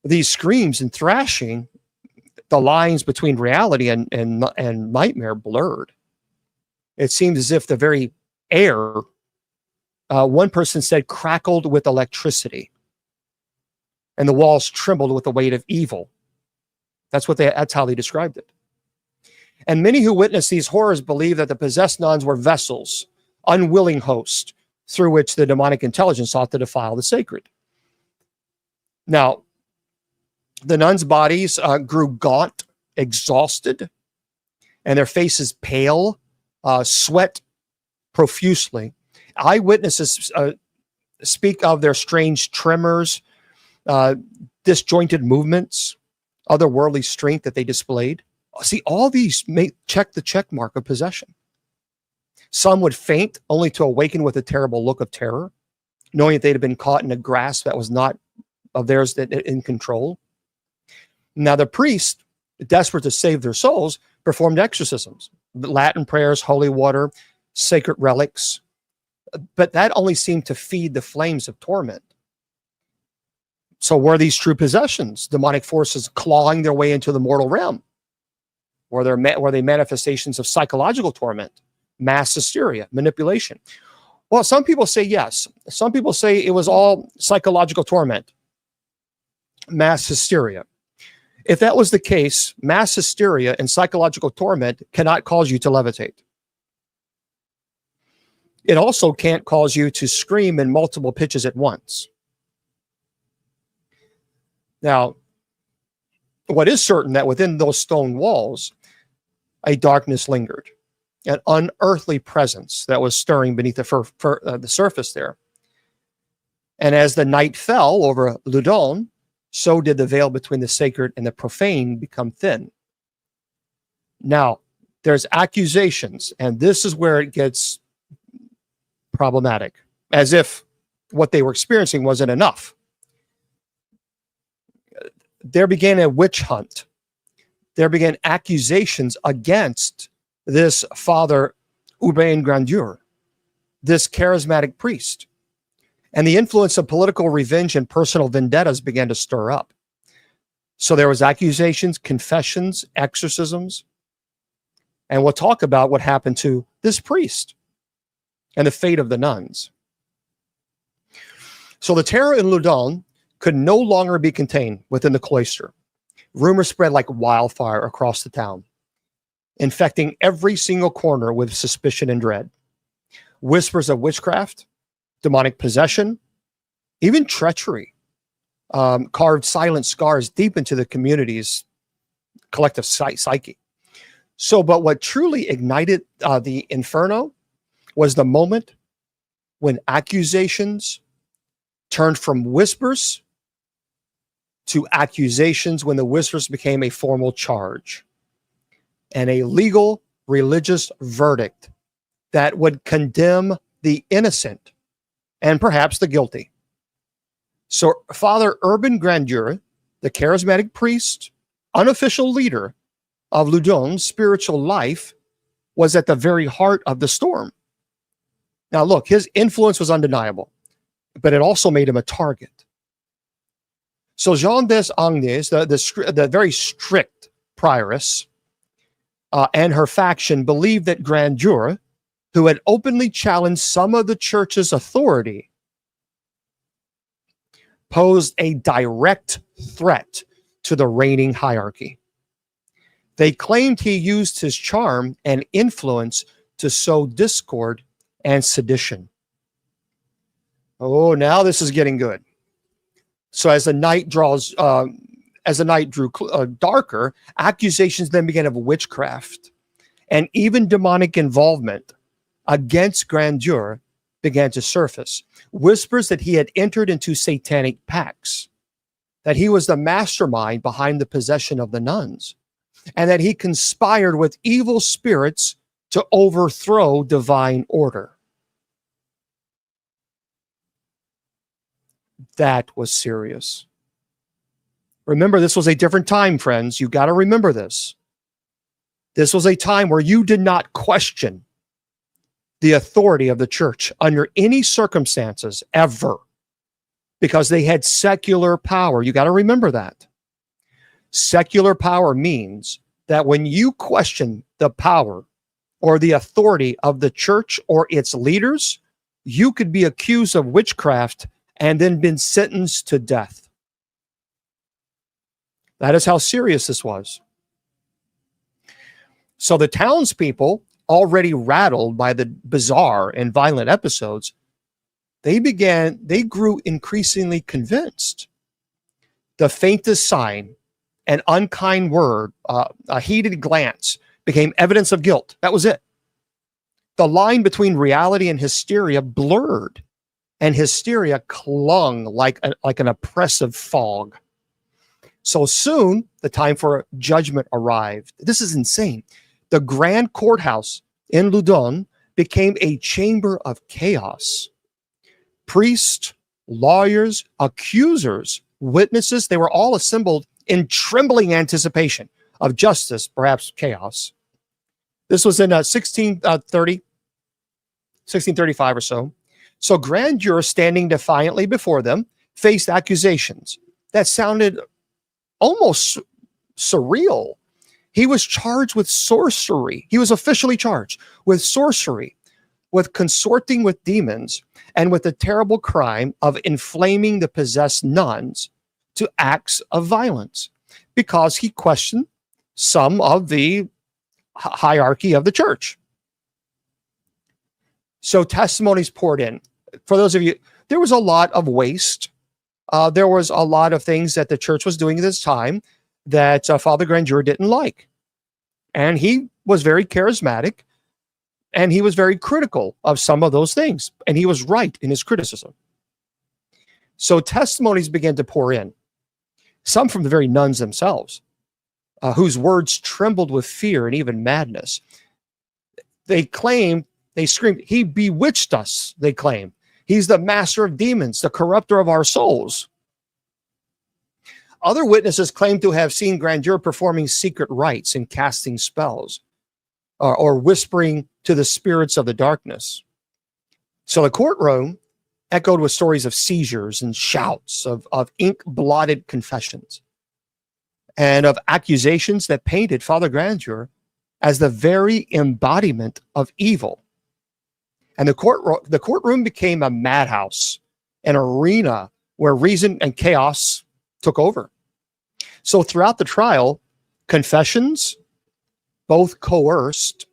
these screams and thrashing, the lines between reality and nightmare blurred. It seemed as if the very air, one person said, crackled with electricity. and the walls trembled with the weight of evil. That's how they described it. And many who witnessed these horrors believed that the possessed nuns were vessels, unwilling hosts, through which the demonic intelligence sought to defile the sacred. Now, the nuns' bodies grew gaunt, exhausted, and their faces pale, sweat profusely. Eyewitnesses speak of their strange tremors, disjointed movements, otherworldly strength that they displayed. See, all these check the check mark of possession. Some would faint only to awaken with a terrible look of terror, knowing that they'd have been caught in a grasp that was not of theirs, that in control. Now, the priest, desperate to save their souls, performed exorcisms, Latin prayers, holy water, sacred relics, but that only seemed to feed the flames of torment. So were these true possessions, demonic forces clawing their way into the mortal realm? Were they manifestations of psychological torment, mass hysteria, manipulation? Well, some people say yes. Some people say it was all psychological torment, mass hysteria. If that was the case, mass hysteria and psychological torment cannot cause you to levitate. It also can't cause you to scream in multiple pitches at once. Now, what is certain that within those stone walls, a darkness lingered, an unearthly presence that was stirring beneath the surface there. And as the night fell over Loudun, so did the veil between the sacred and the profane become thin. Now, there's accusations, and this is where it gets problematic, as if what they were experiencing wasn't enough. There began a witch hunt. There began accusations against this Father Urbain Grandier, this charismatic priest. And the influence of political revenge and personal vendettas began to stir up. So there was accusations, confessions, exorcisms. And we'll talk about what happened to this priest and the fate of the nuns. So the terror in Loudun could no longer be contained within the cloister. Rumors spread like wildfire across the town, infecting every single corner with suspicion and dread. Whispers of witchcraft, demonic possession, even treachery, carved silent scars deep into the community's collective psyche. So, but what truly ignited the inferno was the moment when accusations turned from whispers to accusations, when the whispers became a formal charge and a legal religious verdict that would condemn the innocent and perhaps the guilty. So Father Urbain Grandier, the charismatic priest, unofficial leader of Loudun's spiritual life, was at the very heart of the storm. Now look, his influence was undeniable, but it also made him a target. So Jean des Agnes, the very strict prioress, and her faction believed that Grandier, who had openly challenged some of the church's authority, posed a direct threat to the reigning hierarchy. They claimed he used his charm and influence to sow discord and sedition. Oh, now this is getting good. So as the night drew darker, accusations then began of witchcraft and even demonic involvement against Grandier began to surface. Whispers that he had entered into satanic pacts, that he was the mastermind behind the possession of the nuns, and that he conspired with evil spirits to overthrow divine order. That was serious. Remember, this was a different time, friends. You got to remember this. This was a time where you did not question the authority of the church under any circumstances ever, because they had secular power. You got to remember that. Secular power means that when you question the power or the authority of the church or its leaders, you could be accused of witchcraft and then been sentenced to death. That is how serious this was. So the townspeople, already rattled by the bizarre and violent episodes, they grew increasingly convinced. The faintest sign, an unkind word, a heated glance became evidence of guilt. That was it. The line between reality and hysteria blurred, and hysteria clung like an oppressive fog. So soon, the time for judgment arrived. This is insane. The grand courthouse in Loudun became a chamber of chaos. Priests, lawyers, accusers, witnesses, they were all assembled in trembling anticipation of justice, perhaps chaos. This was in 1635 or so. So Grandier, standing defiantly before them, faced accusations that sounded almost surreal. He was charged with sorcery. He was officially charged with sorcery, with consorting with demons, and with the terrible crime of inflaming the possessed nuns to acts of violence, because he questioned some of the hierarchy of the church. So testimonies poured in. For those of you, there was a lot of waste. There was a lot of things that the church was doing at this time that Father Grandier didn't like. And he was very charismatic, and he was very critical of some of those things. And he was right in his criticism. So testimonies began to pour in, some from the very nuns themselves, whose words trembled with fear and even madness. They screamed, "He bewitched us," they claimed. "He's the master of demons, the corrupter of our souls." Other witnesses claimed to have seen Grandier performing secret rites and casting spells, or whispering to the spirits of the darkness. So the courtroom echoed with stories of seizures and shouts, of ink-blotted confessions, and of accusations that painted Father Grandier as the very embodiment of evil. And the courtroom became a madhouse, an arena where reason and chaos took over. So throughout the trial, confessions, both coerced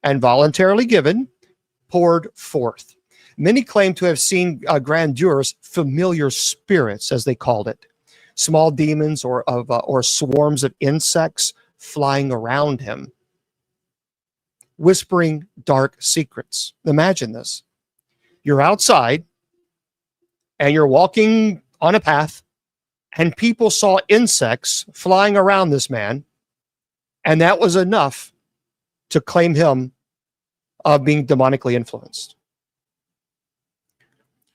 and voluntarily given, poured forth. Many claim to have seen Grandier's familiar spirits, as they called it, small demons or swarms of insects flying around him, whispering dark secrets. Imagine this. You're outside and you're walking on a path, and people saw insects flying around this man, and that was enough to claim him of being demonically influenced.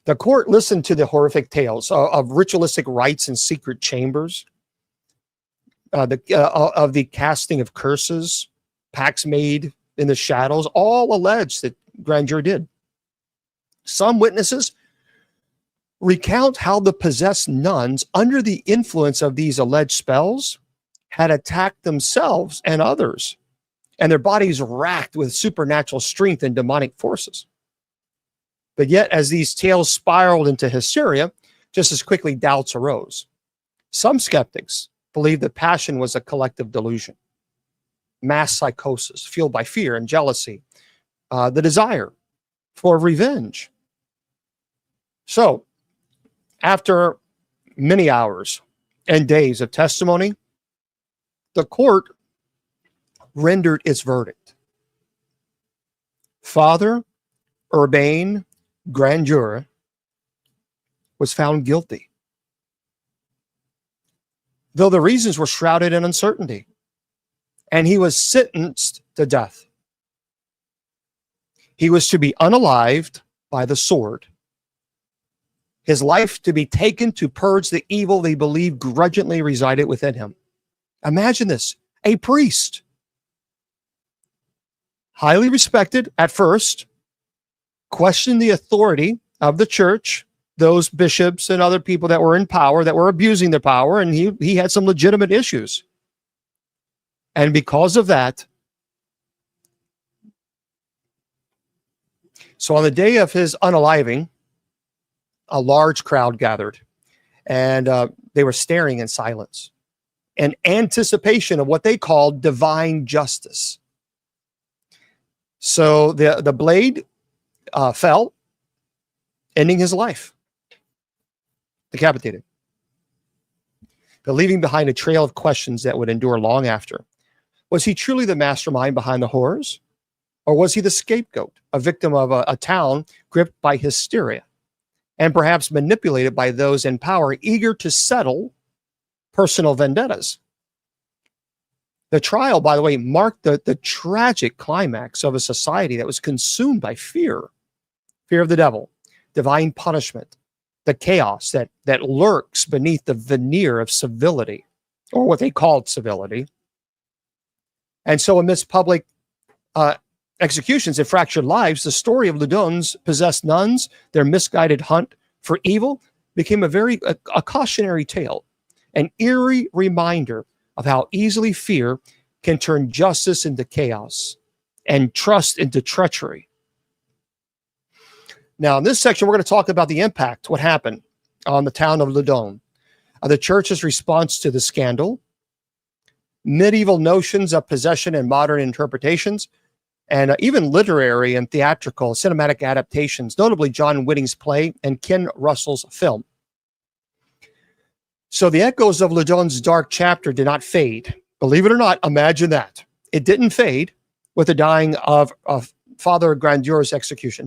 The court listened to the horrific tales of ritualistic rites in secret chambers, of the casting of curses, pacts made in the shadows, all alleged that Grandier did. Some witnesses recount how the possessed nuns, under the influence of these alleged spells, had attacked themselves and others, and their bodies racked with supernatural strength and demonic forces. But yet, as these tales spiraled into hysteria, just as quickly doubts arose. Some skeptics believed that passion was a collective delusion, mass psychosis fueled by fear and jealousy, the desire for revenge. So, after many hours and days of testimony, the court rendered its verdict. Father Urbain Grandier was found guilty, though the reasons were shrouded in uncertainty, and he was sentenced to death. He was to be unalived by the sword, his life to be taken to purge the evil they believed grudgingly resided within him. Imagine this, a priest, highly respected at first, questioned the authority of the church, those bishops and other people that were in power, that were abusing their power, and he had some legitimate issues. And because of that, so on the day of his unaliving, a large crowd gathered, and they were staring in silence. in anticipation of what they called divine justice. So the blade fell, ending his life, decapitated, but leaving behind a trail of questions that would endure long after. Was he truly the mastermind behind the horrors? Or was he the scapegoat, a victim of a town gripped by hysteria and perhaps manipulated by those in power eager to settle personal vendettas? The trial, by the way, marked the tragic climax of a society that was consumed by fear of the devil, divine punishment, the chaos that lurks beneath the veneer of civility, or what they called civility. And so amidst public executions that fractured lives, the story of Loudun's possessed nuns, their misguided hunt for evil, became a cautionary tale, an eerie reminder of how easily fear can turn justice into chaos and trust into treachery. Now, in this section, we're going to talk about the impact, what happened on the town of Loudun, the church's response to the scandal, medieval notions of possession and modern interpretations, and even literary and theatrical cinematic adaptations, notably John Whitting's play and Ken Russell's film. So the echoes of Loudun's dark chapter did not fade. Believe it or not, imagine that. It didn't fade with the dying of Father Grandier's execution.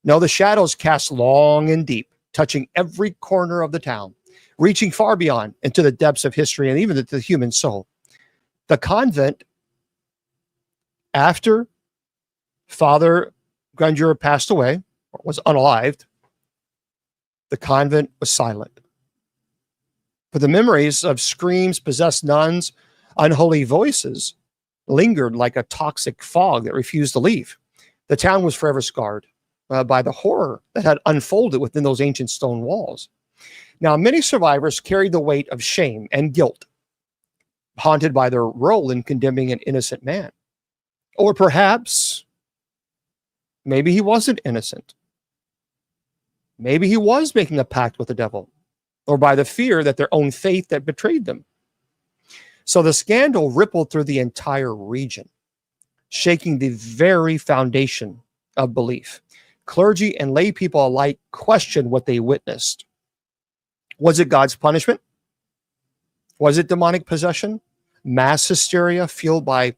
No, the shadows cast long and deep, touching every corner of the town, reaching far beyond into the depths of history and even the human soul. The convent, after Father Grandier passed away, or was unalived, the convent was silent. But the memories of screams, possessed nuns, unholy voices lingered like a toxic fog that refused to leave. The town was forever scarred by the horror that had unfolded within those ancient stone walls. Now, many survivors carried the weight of shame and guilt, haunted by their role in condemning an innocent man. Or perhaps, maybe he wasn't innocent. Maybe he was making a pact with the devil, or by the fear that their own faith that betrayed them. So the scandal rippled through the entire region, shaking the very foundation of belief. Clergy and lay people alike questioned what they witnessed. Was it God's punishment? Was it demonic possession? Mass hysteria fueled by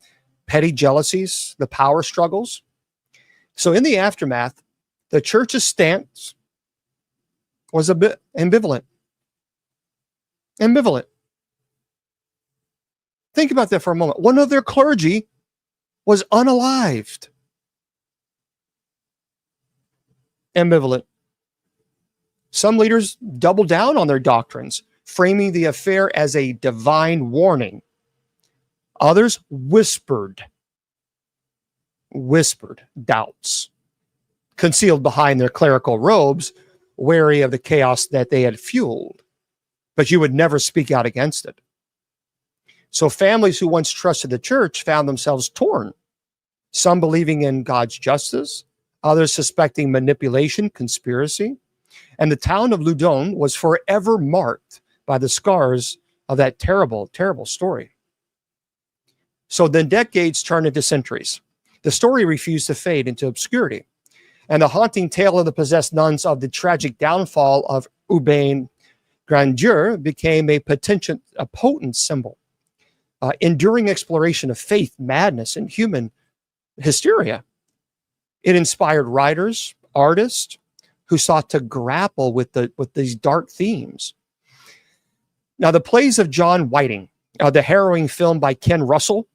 petty jealousies, the power struggles? So in the aftermath, the church's stance was a bit ambivalent. Think about that for a moment. One of their clergy was unalived. Ambivalent. Some leaders doubled down on their doctrines, framing the affair as a divine warning. Others whispered doubts, concealed behind their clerical robes, wary of the chaos that they had fueled. But you would never speak out against it. So families who once trusted the church found themselves torn, some believing in God's justice, others suspecting manipulation, conspiracy. And the town of Loudun was forever marked by the scars of that terrible, terrible story. So the decades turned into centuries. The story refused to fade into obscurity. And the haunting tale of the possessed nuns of the tragic downfall of Urbain Grandier became a potent symbol, enduring exploration of faith, madness, and human hysteria. It inspired writers, artists who sought to grapple with these dark themes. Now, the plays of John Whiting, the harrowing film by Ken Russell,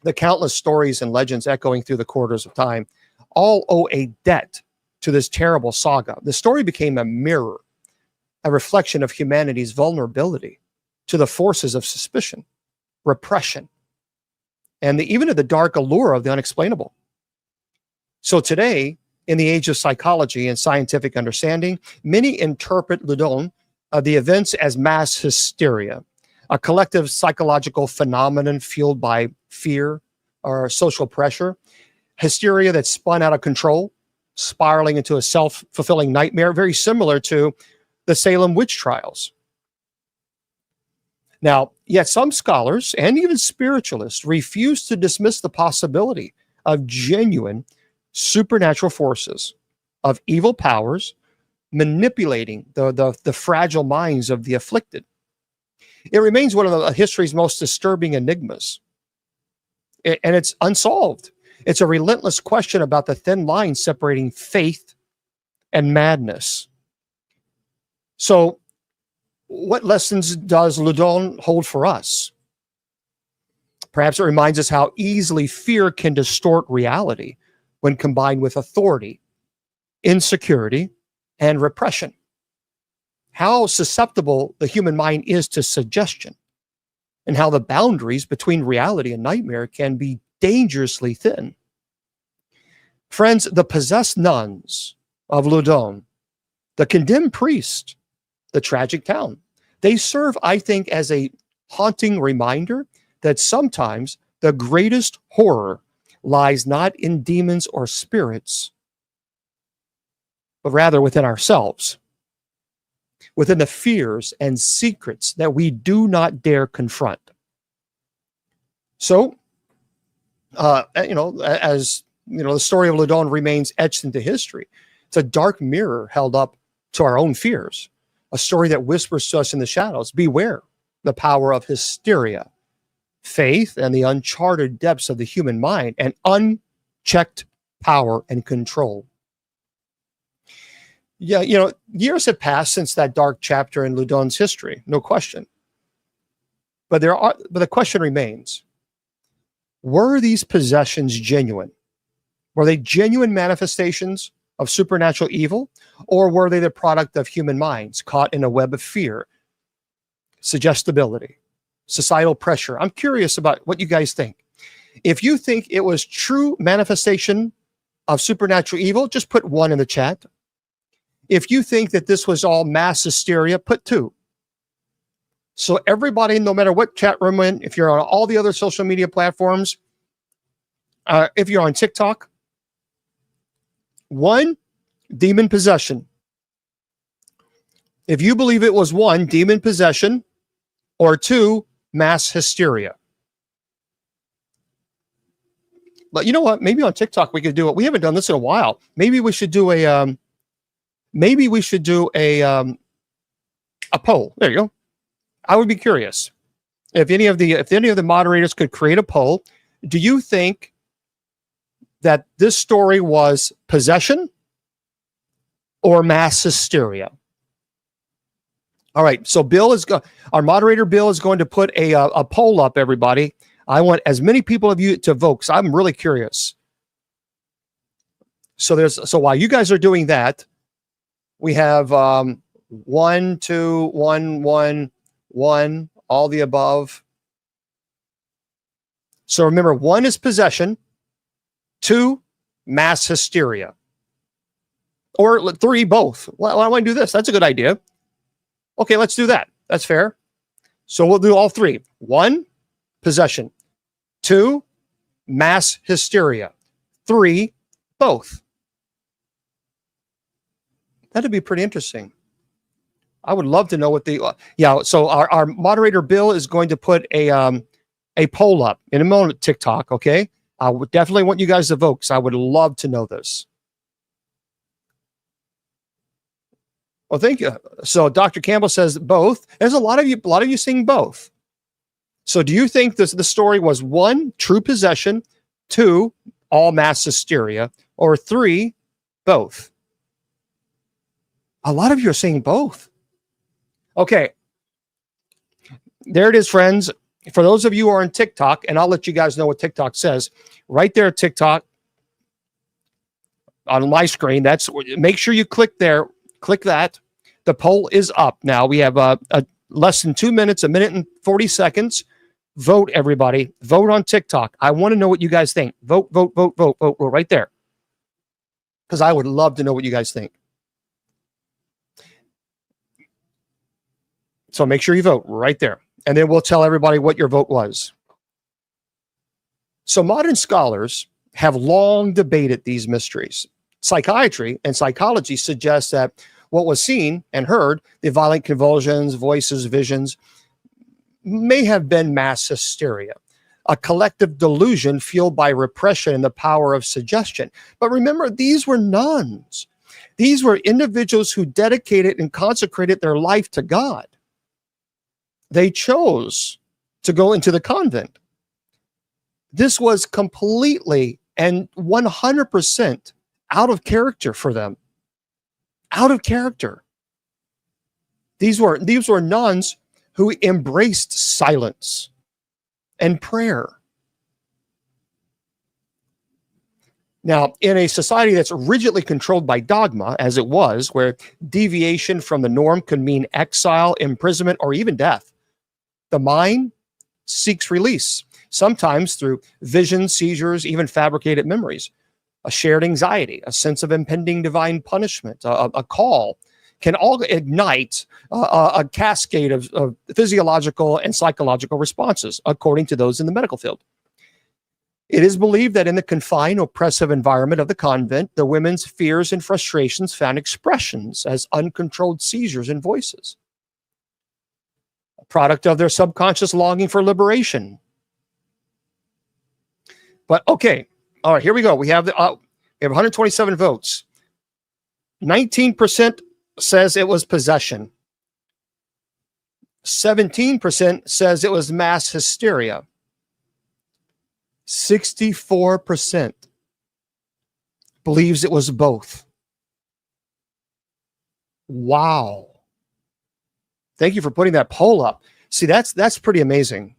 the countless stories and legends echoing through the corridors of time, all owe a debt to this terrible saga. The story became a mirror, a reflection of humanity's vulnerability to the forces of suspicion, repression, and even of the dark allure of the unexplainable. So today, in the age of psychology and scientific understanding, many interpret Loudun, the events as mass hysteria, a collective psychological phenomenon fueled by fear or social pressure, hysteria that spun out of control, spiraling into a self-fulfilling nightmare, very similar to the Salem witch trials. Now, yet some scholars and even spiritualists refuse to dismiss the possibility of genuine supernatural forces, of evil powers manipulating the fragile minds of the afflicted. It remains one of history's most disturbing enigmas, and it's unsolved. It's a relentless question about the thin line separating faith and madness. So, what lessons does Loudun hold for us? Perhaps it reminds us how easily fear can distort reality when combined with authority, insecurity, and repression. How susceptible the human mind is to suggestion, and how the boundaries between reality and nightmare can be dangerously thin. Friends, the possessed nuns of Loudun, the condemned priest, the tragic town, they serve, I think, as a haunting reminder that sometimes the greatest horror lies not in demons or spirits, but rather within ourselves, within the fears and secrets that we do not dare confront. So, as you know, the story of Loudun remains etched into history. It's a dark mirror held up to our own fears, a story that whispers to us in the shadows, beware the power of hysteria, faith, and the uncharted depths of the human mind, and unchecked power and control. Yeah, years have passed since that dark chapter in Loudun's history, no question. But the question remains: were these possessions genuine? Were they genuine manifestations of supernatural evil, or were they the product of human minds caught in a web of fear, suggestibility, societal pressure? I'm curious about what you guys think. If you think it was true manifestation of supernatural evil, just put 1 in the chat. If you think that this was all mass hysteria, put 2. So everybody, no matter what chat room in, if you're on all the other social media platforms, if you're on TikTok, 1, demon possession. If you believe it was 1, demon possession, or 2, mass hysteria. But you know what? Maybe on TikTok we could do it. We haven't done this in a while. Maybe we should do a poll. There you go. I would be curious if any of the moderators could create a poll. Do you think that this story was possession or mass hysteria? All right. So our moderator Bill is going to put a poll up. Everybody, I want as many people of you to vote, because I'm really curious. So while you guys are doing that, we have 1, 2, 1, 1, 1, all the above. So remember, 1 is possession, 2, mass hysteria, or 3, both. Well, I want to do this. That's a good idea. Okay, let's do that. That's fair. So we'll do all 3. 1, possession. 2, mass hysteria. 3, both. That'd be pretty interesting. I would love to know what so our moderator Bill is going to put a poll up in a moment, TikTok, okay? I would definitely want you guys to vote, because I would love to know this. Well, thank you. So Dr. Campbell says both. There's a lot of you saying both. So do you think the story was 1, true possession, 2, all mass hysteria, or 3, both? A lot of you are saying both. Okay. There it is, friends. For those of you who are on TikTok, and I'll let you guys know what TikTok says. Right there, TikTok, on my screen. Make sure you click there. Click that. The poll is up now. We have less than 2 minutes, 1 minute and 40 seconds. Vote, everybody. Vote on TikTok. I want to know what you guys think. Vote right there, because I would love to know what you guys think. So make sure you vote right there, and then we'll tell everybody what your vote was. So modern scholars have long debated these mysteries. Psychiatry and psychology suggest that what was seen and heard, the violent convulsions, voices, visions, may have been mass hysteria, a collective delusion fueled by repression and the power of suggestion. But remember, these were nuns. These were individuals who dedicated and consecrated their life to God. They chose to go into the convent. This was completely and 100% out of character for them. Out of character. These were nuns who embraced silence and prayer. Now, in a society that's rigidly controlled by dogma, as it was, where deviation from the norm could mean exile, imprisonment, or even death, the mind seeks release, sometimes through visions, seizures, even fabricated memories. A shared anxiety, a sense of impending divine punishment, a call can all ignite a cascade of physiological and psychological responses, according to those in the medical field. It is believed that in the confined, oppressive environment of the convent, the women's fears and frustrations found expressions as uncontrolled seizures and voices, a product of their subconscious longing for liberation. But okay, all right, here we go. We have 127 votes. 19% says it was possession. 17% says it was mass hysteria. 64% believes it was both. Wow. Thank you for putting that poll up. See, that's pretty amazing.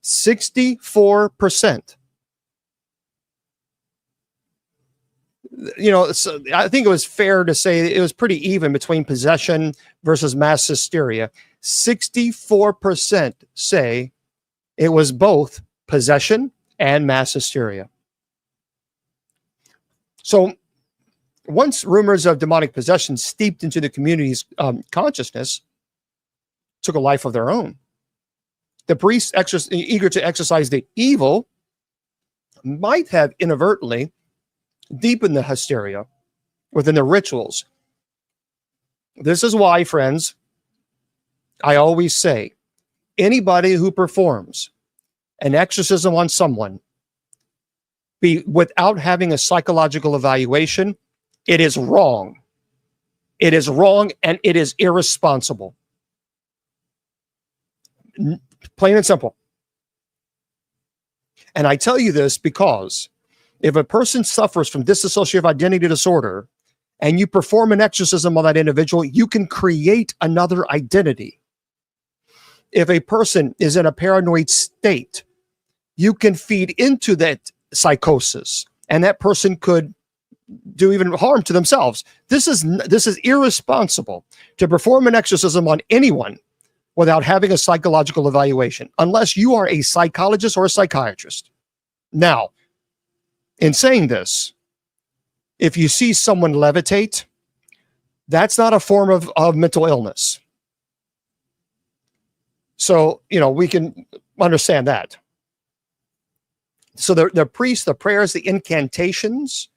64%. You know, so I think it was fair to say it was pretty even between possession versus mass hysteria. 64% say it was both possession and mass hysteria. So once rumors of demonic possession steeped into the community's consciousness, took a life of their own. The priests, eager to exercise the evil, might have inadvertently deepened the hysteria within the rituals. This is why, friends, I always say, anybody who performs an exorcism on someone without having a psychological evaluation, it is wrong. It is wrong and it is irresponsible. Plain and simple. And I tell you this because if a person suffers from dissociative identity disorder and you perform an exorcism on that individual, you can create another identity. If a person is in a paranoid state, you can feed into that psychosis, and that person could do even harm to themselves. This is irresponsible to perform an exorcism on anyone without having a psychological evaluation, unless you are a psychologist or a psychiatrist. Now, in saying this, if you see someone levitate, that's not a form of mental illness. So, you know, we can understand that. So the priests, the prayers, the incantations,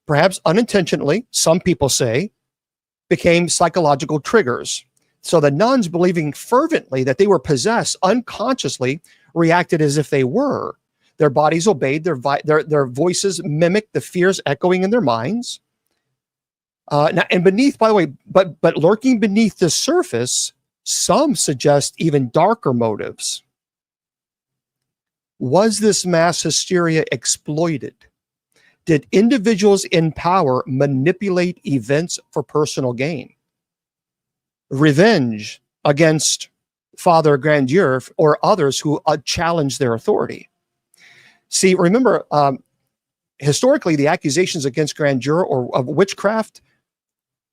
perhaps unintentionally, some people say, became psychological triggers. So the nuns, believing fervently that they were possessed, unconsciously reacted as if they were. Their bodies obeyed, their voices mimicked the fears echoing in their minds. Now, and beneath, by the way, but lurking beneath the surface, some suggest even darker motives. Was this mass hysteria exploited? Did individuals in power manipulate events for personal gain? Revenge against Father Grandier or others who challenged their authority. See, remember, historically, the accusations against Grandier or of witchcraft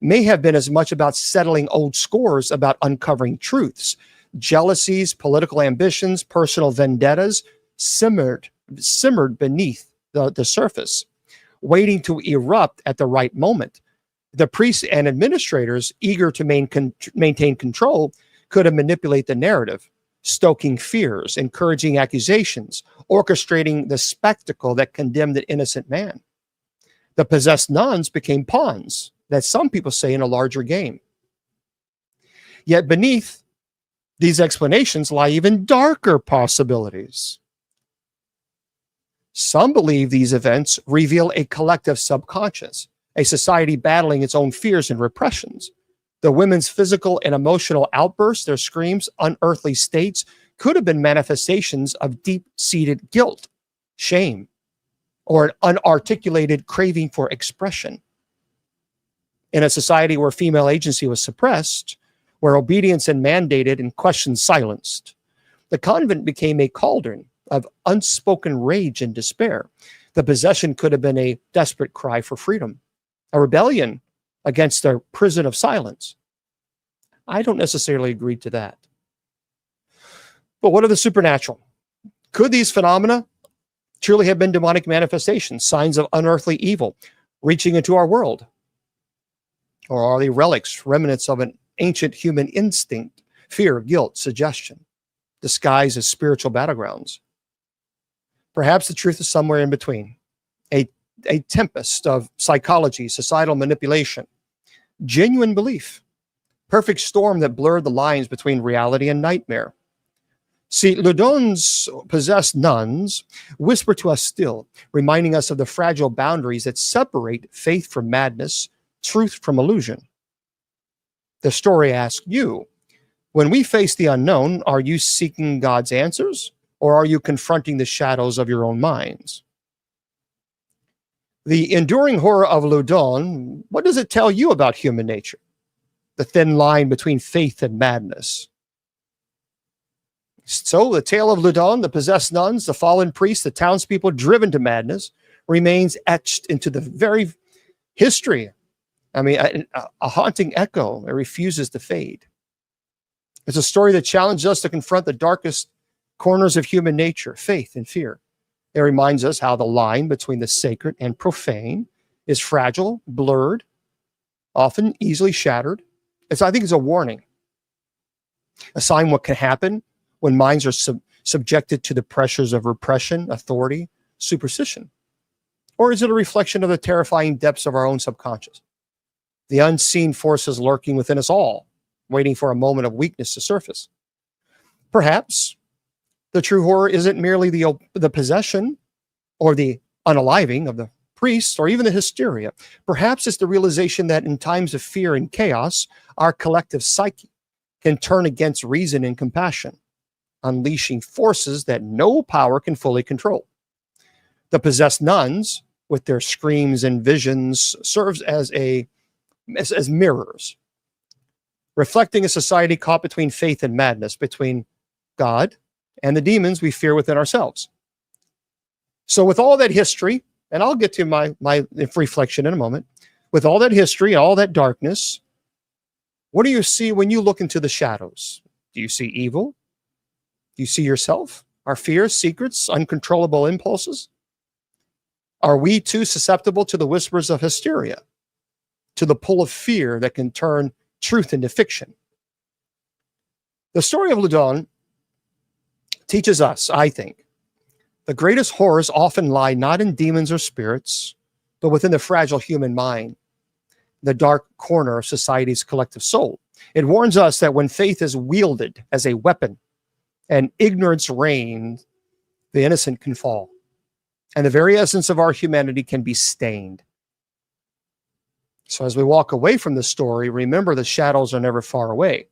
may have been as much about settling old scores, about uncovering truths. Jealousies, political ambitions, personal vendettas simmered beneath the surface, waiting to erupt at the right moment. The priests and administrators, eager to maintain control, could have manipulated the narrative, stoking fears, encouraging accusations, orchestrating the spectacle that condemned an innocent man. The possessed nuns became pawns, that some people say, in a larger game. Yet beneath These explanations lie even darker possibilities. Some believe these events reveal a collective subconscious, a society battling its own fears and repressions. The women's physical and emotional outbursts, their screams, unearthly states, could have been manifestations of deep-seated guilt, shame, or an unarticulated craving for expression. In a society where female agency was suppressed, where obedience and mandated and questions silenced, the convent became a cauldron of unspoken rage and despair. The possession could have been a desperate cry for freedom, a rebellion against their prison of silence. I don't necessarily agree to that. But what of the supernatural? Could these phenomena truly have been demonic manifestations, signs of unearthly evil reaching into our world? Or are they relics, remnants of an ancient human instinct, fear, guilt, suggestion, disguised as spiritual battlegrounds? Perhaps the truth is somewhere in between. A tempest of psychology, societal manipulation, genuine belief, perfect storm that blurred the lines between reality and nightmare. See, Loudun's possessed nuns whisper to us still, reminding us of the fragile boundaries that separate faith from madness, truth from illusion. The story asks you, when we face the unknown, are you seeking God's answers, or are you confronting the shadows of your own minds? The enduring horror of Loudun, what does it tell you about human nature? The thin line between faith and madness. So the tale of Loudun, the possessed nuns, the fallen priests, the townspeople driven to madness, remains etched into the very history. I mean, a haunting echo. It refuses to fade. It's a story that challenges us to confront the darkest corners of human nature, faith and fear. It reminds us how the line between the sacred and profane is fragile, blurred, often easily shattered. I think it's a warning, a sign what can happen when minds are subjected to the pressures of repression, authority, superstition. Or is it a reflection of the terrifying depths of our own subconscious? The unseen forces lurking within us all, waiting for a moment of weakness to surface. Perhaps the true horror isn't merely the possession or the unaliving of the priests or even the hysteria. Perhaps it's the realization that in times of fear and chaos, our collective psyche can turn against reason and compassion, unleashing forces that no power can fully control. The possessed nuns, with their screams and visions, serves as mirrors, reflecting a society caught between faith and madness, between God and the demons we fear within ourselves. So with all that history, and I'll get to my reflection in a moment, with all that history, all that darkness, what do you see when you look into the shadows? Do you see evil? Do you see yourself? Our fears, secrets, uncontrollable impulses? Are we too susceptible to the whispers of hysteria, to the pull of fear that can turn truth into fiction? The story of Loudun teaches us, I think, the greatest horrors often lie not in demons or spirits, but within the fragile human mind, the dark corner of society's collective soul. It warns us that when faith is wielded as a weapon and ignorance reigns, the innocent can fall, and the very essence of our humanity can be stained. So as we walk away from this story, remember the shadows are never far away.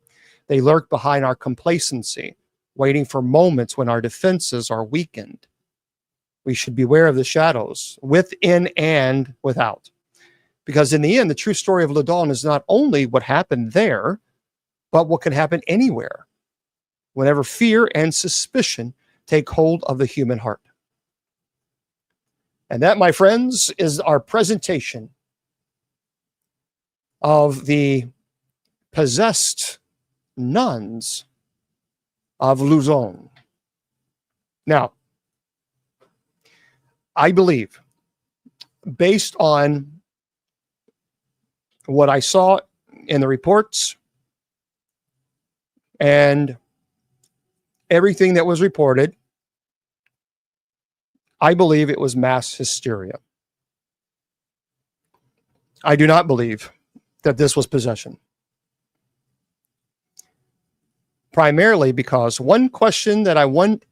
They lurk behind our complacency, waiting for moments when our defenses are weakened. We should beware of the shadows, within and without. Because in the end, the true story of Loudun is not only what happened there, but what can happen anywhere, whenever fear and suspicion take hold of the human heart. And that, my friends, is our presentation of the possessed nuns of Loudun. Now, I believe, based on what I saw in the reports and everything that was reported, I believe it was mass hysteria. I do not believe that this was possession. primarily because one question that I want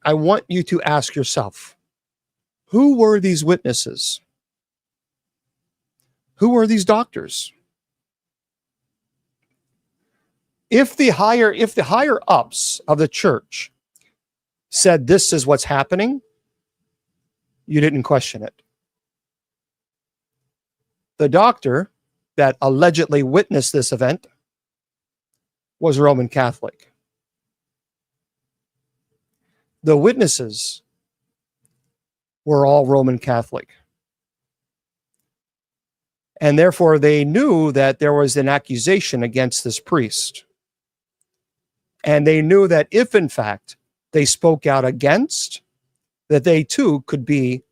you to ask yourself: who were these witnesses? Who were these doctors? If the higher ups of the church said this is what's happening, you didn't question it. The doctor that allegedly witnessed this event was Roman Catholic. The witnesses were all Roman Catholic. And therefore, they knew that there was an accusation against this priest. And they knew that if, in fact, they spoke out against, that they too could be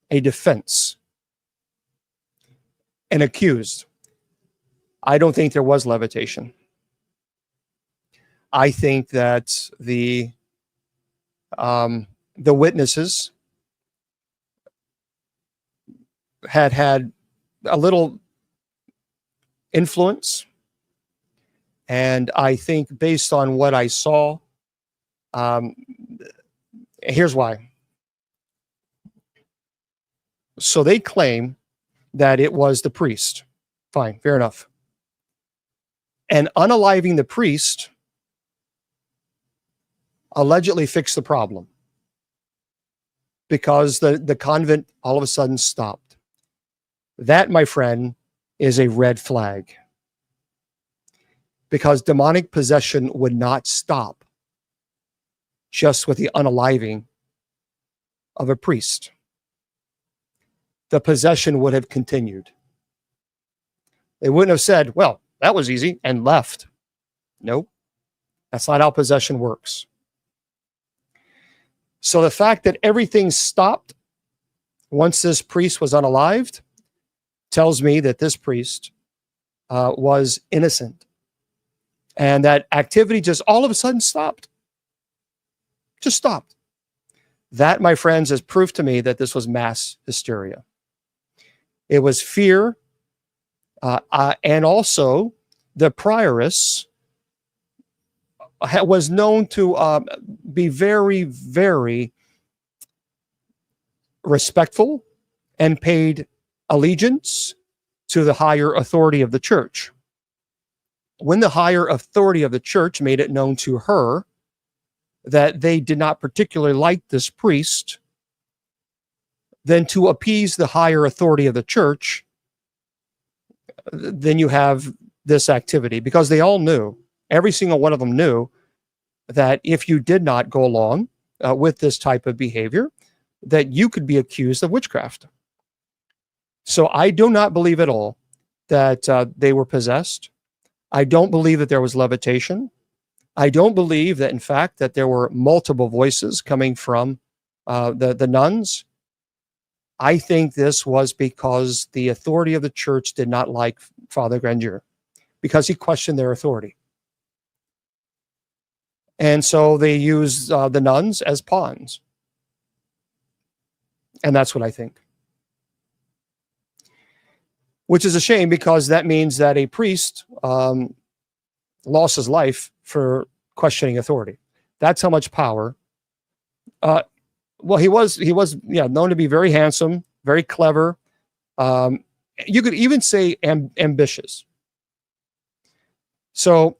a defense, an accused. I don't think there was levitation. I think that the witnesses had a little influence, and I think based on what I saw, here's why. So they claim that it was the priest. Fine, fair enough. And unaliving the priest allegedly fixed the problem because the convent all of a sudden stopped. That, my friend, is a red flag, because demonic possession would not stop just with the unaliving of a priest. The possession would have continued. They wouldn't have said, well, that was easy, and left. Nope. That's not how possession works. So the fact that everything stopped once this priest was unalived tells me that this priest was innocent. And that activity just all of a sudden stopped. Just stopped. That, my friends, is proof to me that this was mass hysteria. It was fear, and also the prioress was known to be very, very respectful and paid allegiance to the higher authority of the church. When the higher authority of the church made it known to her that they did not particularly like this priest, then to appease the higher authority of the church, then you have this activity, because they all knew, every single one of them knew, that if you did not go along with this type of behavior, that you could be accused of witchcraft. So I do not believe at all that they were possessed. I don't believe that there was levitation. I don't believe that, in fact, that there were multiple voices coming from the nuns. I think this was because the authority of the church did not like Father Grandier, because he questioned their authority. And so they used the nuns as pawns. And that's what I think. Which is a shame, because that means that a priest lost his life for questioning authority. That's how much power. Well, he was known to be very handsome, very clever. You could even say ambitious. So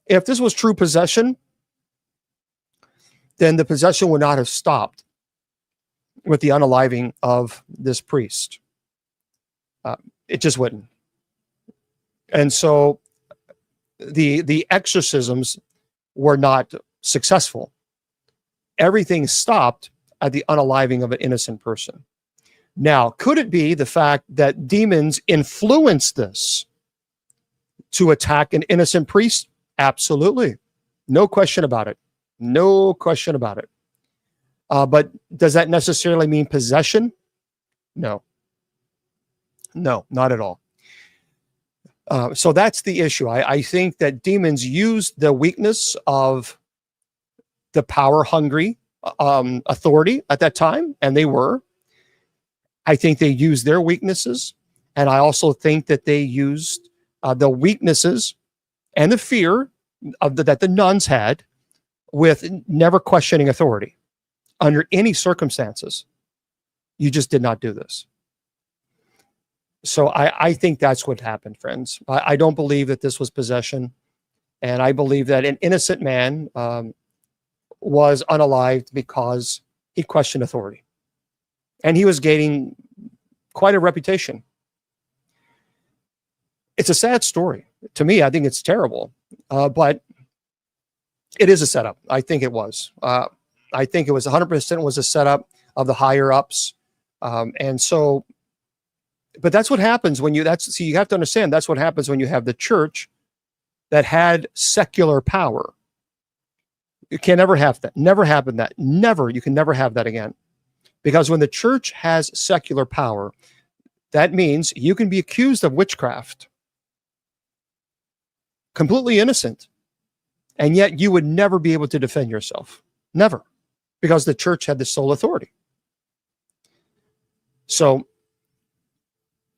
if this was true possession, then the possession would not have stopped with the unaliving of this priest. It just wouldn't. And so the exorcisms were not successful. Everything stopped at the unaliving of an innocent person. Now, could it be the fact that demons influenced this to attack an innocent priest? Absolutely. No question about it. No question about it. But does that necessarily mean possession? No. No, not at all. So that's the issue. I think that demons used the weakness of the power-hungry authority at that time, and they were. I think they used their weaknesses, and I also think that they used the weaknesses and the fear that the nuns had with never questioning authority under any circumstances. You just did not do this. So I think that's what happened, friends. I don't believe that this was possession. And I believe that an innocent man was unalived because he questioned authority. And he was gaining quite a reputation. It's a sad story. To me, I think it's terrible. But it is a setup. I think it was. I think it was 100% was a setup of the higher ups. And so, but that's what happens when you have to understand that's what happens when you have the church that had secular power. You can never have that. Never happen that. Never. You can never have that again. Because when the church has secular power, that means you can be accused of witchcraft. Completely innocent. And yet you would never be able to defend yourself. Never. Because the church had the sole authority. So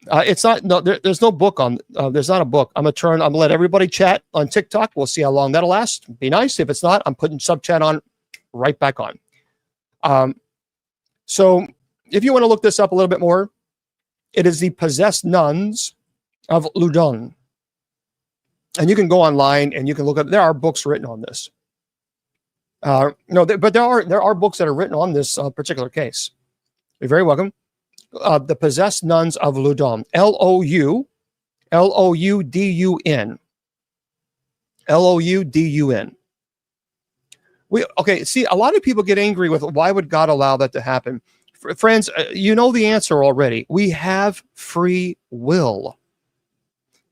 it's not, no, there's no book on, there's not a book. I'm gonna let everybody chat on TikTok. We'll see how long that'll last. Be nice. If it's not, I'm putting sub chat on right back on. So if you want to look this up a little bit more, it is the Possessed Nuns of Loudun. And you can go online and you can look up, there are books written on this. But there are books that are written on this particular case. You're very welcome. The Possessed Nuns of Loudun. Loudun. Loudun. Okay, see, a lot of people get angry with why would God allow that to happen? Friends, you know the answer already. We have free will.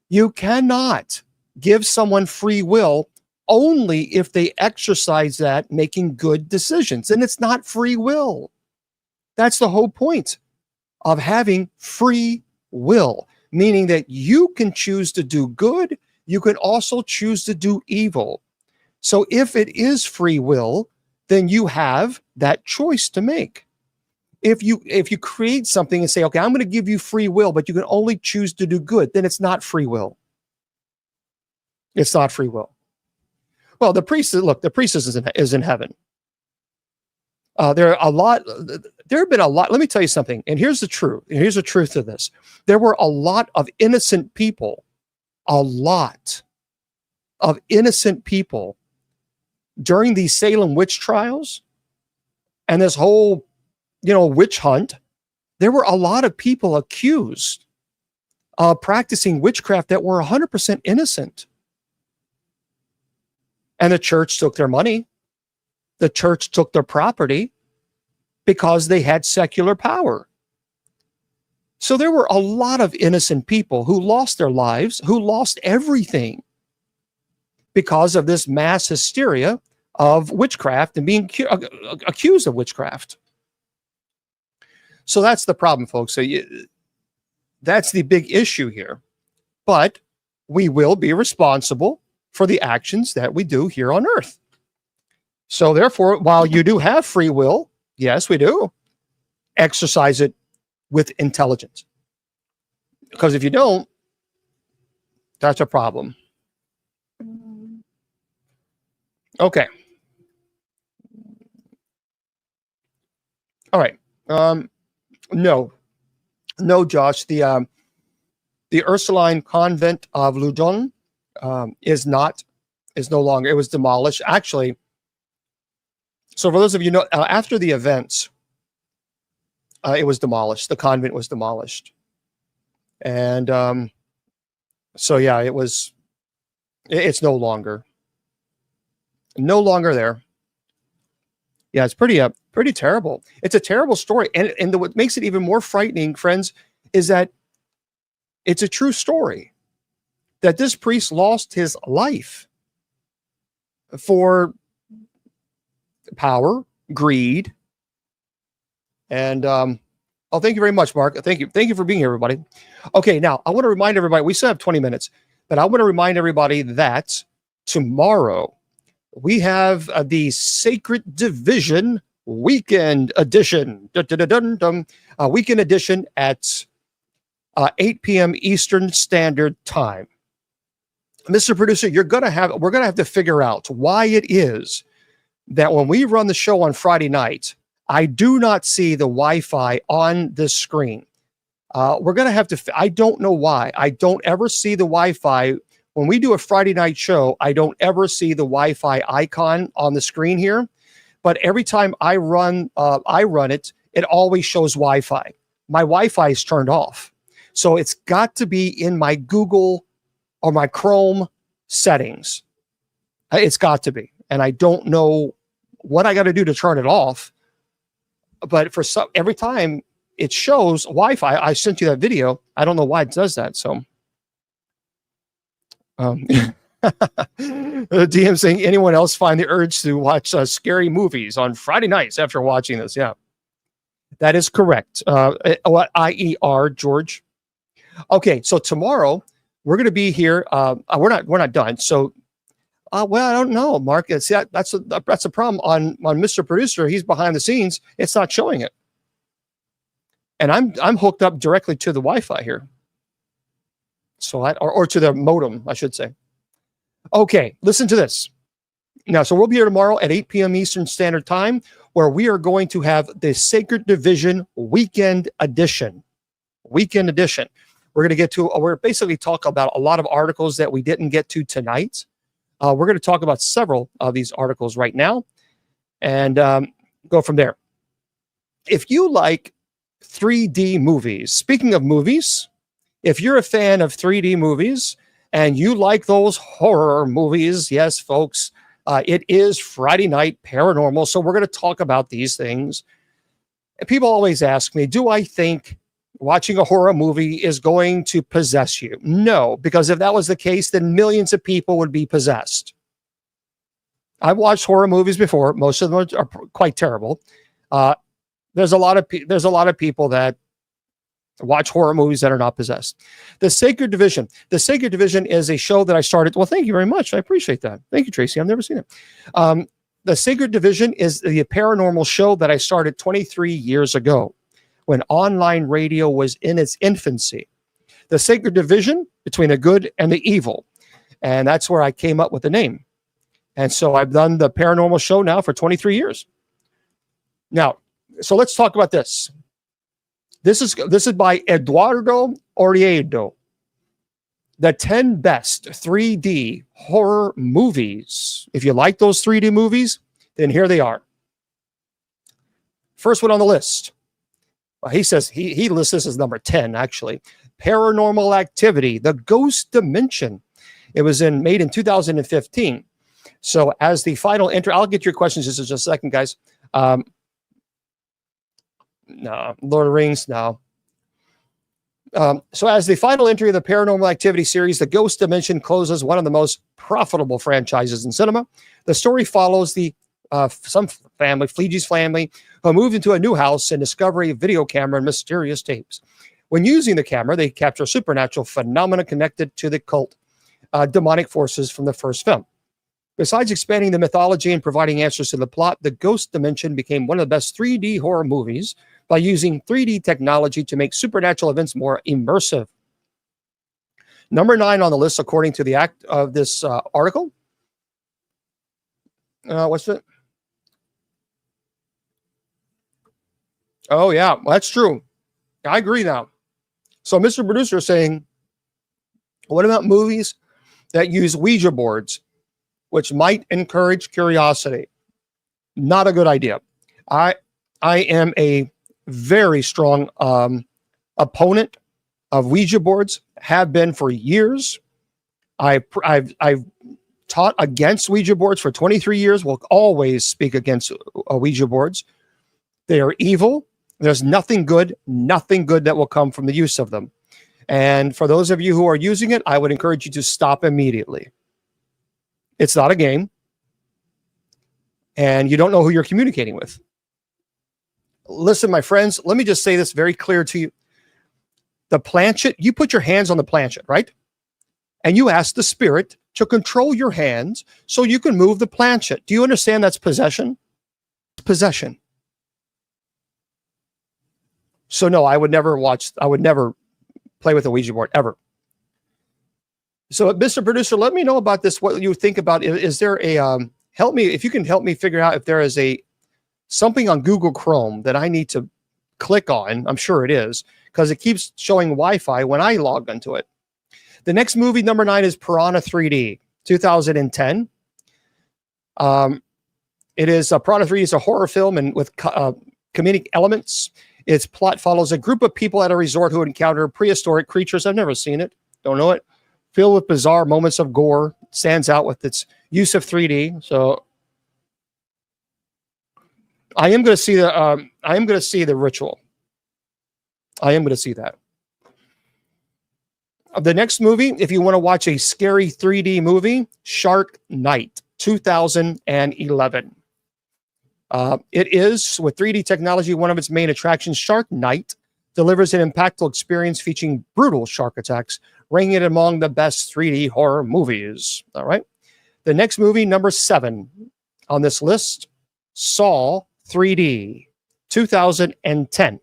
You cannot give someone free will only if they exercise that making good decisions. And it's not free will. That's the whole point of having free will, meaning that you can choose to do good. You can also choose to do evil. So if it is free will, then you have that choice to make. If you create something and say, okay, I'm going to give you free will, but you can only choose to do good, then it's not free will. It's not free will. Well, the priest is in heaven. There have been a lot. Let me tell you something. And here's the truth. Here's the truth to this. There were a lot of innocent people, during the Salem witch trials and this whole, witch hunt. There were a lot of people accused of practicing witchcraft that were 100% innocent. And the church took their money. The church took their property because they had secular power. So there were a lot of innocent people who lost their lives, who lost everything because of this mass hysteria of witchcraft and being accused of witchcraft. So that's the problem, folks. So that's the big issue here. But we will be responsible for the actions that we do here on earth. So therefore, while you do have free will, yes, we do, exercise it with intelligence. Because if you don't, that's a problem. Okay. All right. No, Josh. The Ursuline convent of Loudun is no longer. It was demolished. Actually, so for those of you who know, after the events, it was demolished. The convent was demolished, and so yeah, it's no longer there. Yeah, it's pretty terrible. It's a terrible story, and what makes it even more frightening, friends, is that it's a true story that this priest lost his life for power, greed, and thank you very much, Mark. Thank you for being here, everybody. Okay, now I want to remind everybody, we still have 20 minutes, but I want to remind everybody that tomorrow we have the Sacred Division Weekend Edition. Weekend Edition at 8 p.m. Eastern Standard Time. Mr. Producer, we're gonna have to figure out why it is that when we run the show on Friday night, I do not see the Wi-Fi on this screen. We're gonna have to. I don't know why. I don't ever see the Wi-Fi when we do a Friday night show. I don't ever see the Wi-Fi icon on the screen here. But every time I run it, it always shows Wi-Fi. My Wi-Fi is turned off, so it's got to be in my Google or my Chrome settings. It's got to be, and I don't know what I got to do to turn it off. But every time it shows Wi-Fi, I sent you that video. I don't know why it does that. So, DM saying, anyone else find the urge to watch scary movies on Friday nights after watching this? Yeah, that is correct. IER, George. Okay, so tomorrow we're going to be here. We're not done. So, well, I don't know, Mark. That's a problem on Mr. Producer. He's behind the scenes. It's not showing it, and I'm hooked up directly to the Wi-Fi here. So or to the modem, I should say. Okay, listen to this. Now, so we'll be here tomorrow at 8 p.m. Eastern Standard Time, where we are going to have the Sacred Division Weekend Edition. Weekend Edition. We're going to basically talk about a lot of articles that we didn't get to tonight. We're going to talk about several of these articles right now and go from there. If you like 3D movies, speaking of movies, if you're a fan of 3D movies and you like those horror movies, yes, folks, it is Friday Night Paranormal. So we're going to talk about these things. People always ask me, do I think watching a horror movie is going to possess you? No, because if that was the case, then millions of people would be possessed. I've watched horror movies before. Most of them are quite terrible. There's a lot of people that watch horror movies that are not possessed. The Sacred Division. The Sacred Division is a show that I started. Well, thank you very much. I appreciate that. Thank you, Tracy. I've never seen it. The Sacred Division is the paranormal show that I started 23 years ago when online radio was in its infancy. The Sacred Division between the good and the evil. And that's where I came up with the name. And so I've done the paranormal show now for 23 years. Now, so let's talk about this. This is by Eduardo Oriedo. The 10 best 3D horror movies. If you like those 3D movies, then here they are. First one on the list. He says he lists this as number 10, actually. Paranormal Activity, The Ghost Dimension. It was made in 2015. So as the final entry, I'll get your questions in just a second, guys. No, Lord of the Rings, no. So as the final entry of the Paranormal Activity series, The Ghost Dimension closes one of the most profitable franchises in cinema. The story follows some family, Fleege's family, who moved into a new house and discover a video camera and mysterious tapes. When using the camera, they capture supernatural phenomena connected to the cult demonic forces from the first film. Besides expanding the mythology and providing answers to the plot, The Ghost Dimension became one of the best 3D horror movies by using 3D technology to make supernatural events more immersive. Number 9 on the list, according to the act of this article. What's it? Oh, yeah, well, that's true. I agree now. So Mr. Producer is saying, what about movies that use Ouija boards, which might encourage curiosity? Not a good idea. I am a very strong opponent of Ouija boards, have been for years. I've taught against Ouija boards for 23 years, will always speak against Ouija boards. They are evil. There's nothing good that will come from the use of them. And for those of you who are using it, I would encourage you to stop immediately. It's not a game. And you don't know who you're communicating with. Listen, my friends, let me just say this very clear to you. The planchet, you put your hands on the planchet, right? And you ask the spirit to control your hands so you can move the planchet. Do you understand that's possession? Possession. So no, I would never play with a Ouija board, ever. So, Mr. Producer, let me know about this. What you think about? Is there a help me if you can help me figure out if there is a something on Google Chrome that I need to click on. I'm sure it is because it keeps showing Wi-Fi when I log into it. The next movie, number 9, is Piranha 3D, 2010. It is Piranha 3D is a horror film and with comedic elements. Its plot follows a group of people at a resort who encounter prehistoric creatures. I've never seen it, don't know it. Filled with bizarre moments of gore, stands out with its use of 3D. So I am going to see the I am going to see the Ritual. I am going to see that. The next movie, if you want to watch a scary 3D movie, Shark Night, 2011. It is, with 3D technology, one of its main attractions. Shark Night delivers an impactful experience featuring brutal shark attacks, ranking it among the best 3D horror movies. All right. The next movie, number 7 on this list, Saw 3D, 2010.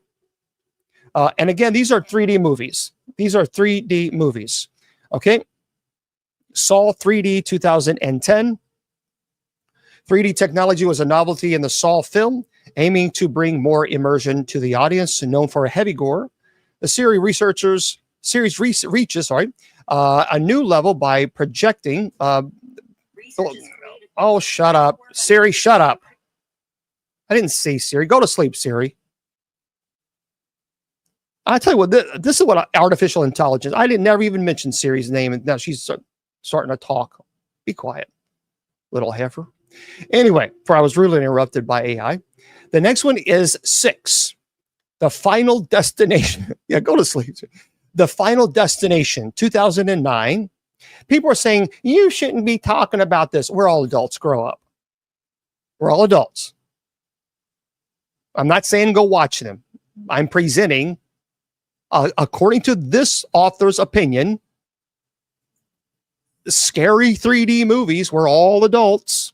And again, these are 3D movies. These are 3D movies. Okay. Saw 3D, 2010. 3D technology was a novelty in the Saw film, aiming to bring more immersion to the audience. Known for a heavy gore, the series reaches a new level by projecting. Oh, shut up, Siri! Shut up! I didn't say Siri. Go to sleep, Siri. I tell you what, this is what artificial intelligence. I didn't never even mention Siri's name, and now she's starting to talk. Be quiet, little heifer. Anyway, before I was rudely interrupted by AI. The next one is 6, The Final Destination. Yeah, go to sleep. The Final Destination, 2009. People are saying, you shouldn't be talking about this. We're all adults. Grow up. We're all adults. I'm not saying go watch them. I'm presenting, according to this author's opinion, scary 3D movies. We're all adults.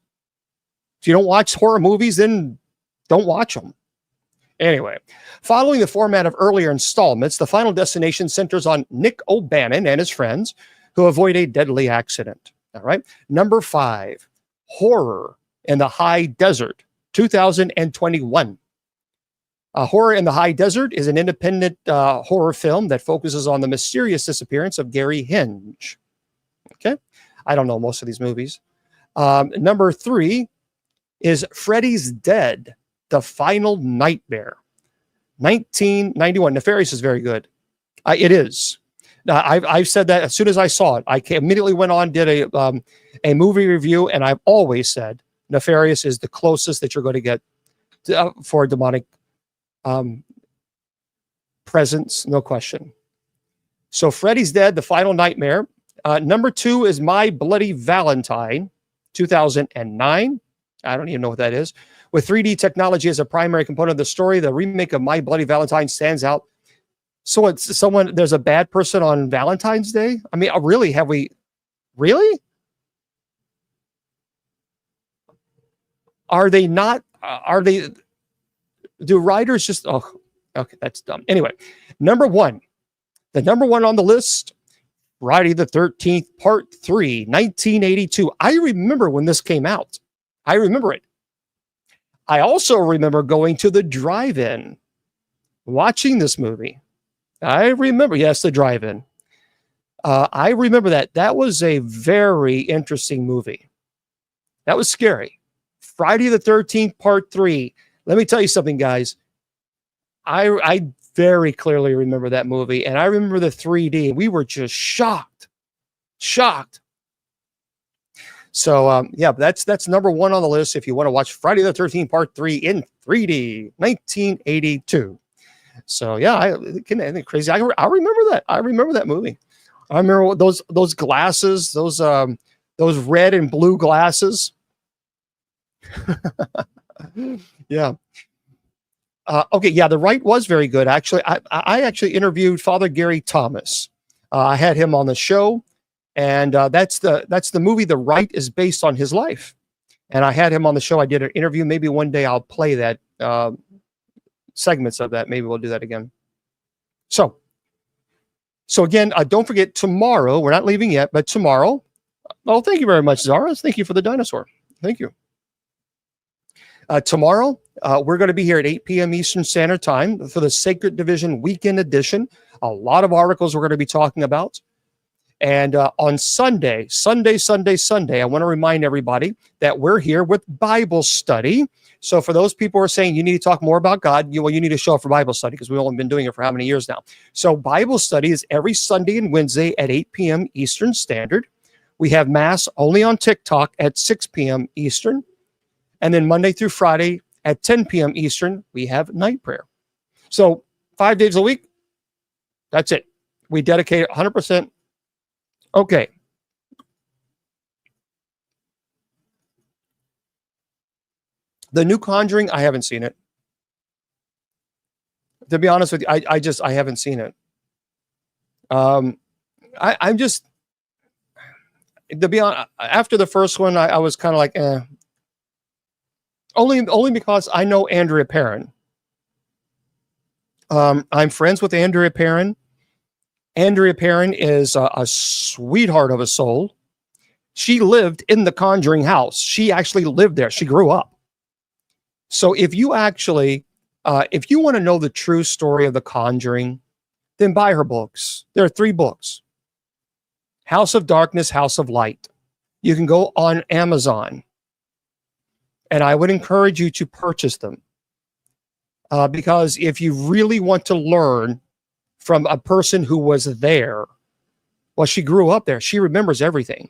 If you don't watch horror movies, then don't watch them. Anyway, following the format of earlier installments, The Final Destination centers on Nick O'Bannon and his friends who avoid a deadly accident. All right. Number 5, Horror in the High Desert, 2021. Horror in the High Desert is an independent horror film that focuses on the mysterious disappearance of Gary Hinge. Okay. I don't know most of these movies. Number 3 is Freddy's Dead, The Final Nightmare, 1991. Nefarious is very good. It is. I've said that as soon as I saw it. I immediately went on, did a movie review, and I've always said Nefarious is the closest that you're going to get for a demonic presence, no question. So Freddy's Dead, The Final Nightmare. Number 2 is My Bloody Valentine, 2009. I don't even know what that is. With 3D technology as a primary component of the story, the remake of My Bloody Valentine stands out. So it's someone, there's a bad person on Valentine's Day? I mean, really? Have we? Really? Are they not? Are they? Do writers just? Oh, okay, that's dumb. Anyway, number 1, the number 1 on the list, Friday the 13th, Part 3, 1982. I remember when this came out. I remember it. I also remember going to the drive-in, watching this movie. I remember, yes, the drive-in. I remember that. That was a very interesting movie. That was scary. Friday the 13th, Part 3. Let me tell you something, guys. I very clearly remember that movie, and I remember the 3D. We were just shocked. So, yeah, that's number 1 on the list if you want to watch Friday the 13th, Part 3 in 3D, 1982. So, yeah, crazy. I remember that. I remember that movie. I remember those glasses, those red and blue glasses. Yeah. Okay, yeah, The Right was very good. Actually, I actually interviewed Father Gary Thomas. I had him on the show. And that's the movie. The Right is based on his life, and I had him on the show. I did an interview. Maybe one day I'll play that segments of that. Maybe we'll do that again. So So again, don't forget tomorrow, we're not leaving yet, but tomorrow, oh, thank you very much, Zara. Thank you for the dinosaur. Thank you. Tomorrow, we're going to be here at 8 p.m. Eastern Standard Time for the Sacred Division Weekend Edition. A lot of articles we're going to be talking about. And on Sunday, I want to remind everybody that we're here with Bible study. So for those people who are saying you need to talk more about God, you need to show up for Bible study because we've only been doing it for how many years now. So Bible study is every Sunday and Wednesday at 8 p.m. Eastern Standard. We have Mass only on TikTok at 6 p.m. Eastern. And then Monday through Friday at 10 p.m. Eastern, we have night prayer. So 5 days a week, that's it. We dedicate it 100%. Okay. The new Conjuring, I haven't seen it. To be honest with you, I haven't seen it. I'm just, to be honest, after the first one, I was kind of like, eh. Only because I know Andrea Perrin. I'm friends with Andrea Perrin. Andrea Perrin is a sweetheart of a soul. She lived in the Conjuring house. She actually lived there. She grew up. So if you actually, if you want to know the true story of the Conjuring, then buy her books. There are 3 books. House of Darkness, House of Light. You can go on Amazon. And I would encourage you to purchase them. Because if you really want to learn from a person who was there, well, she grew up there. She remembers everything.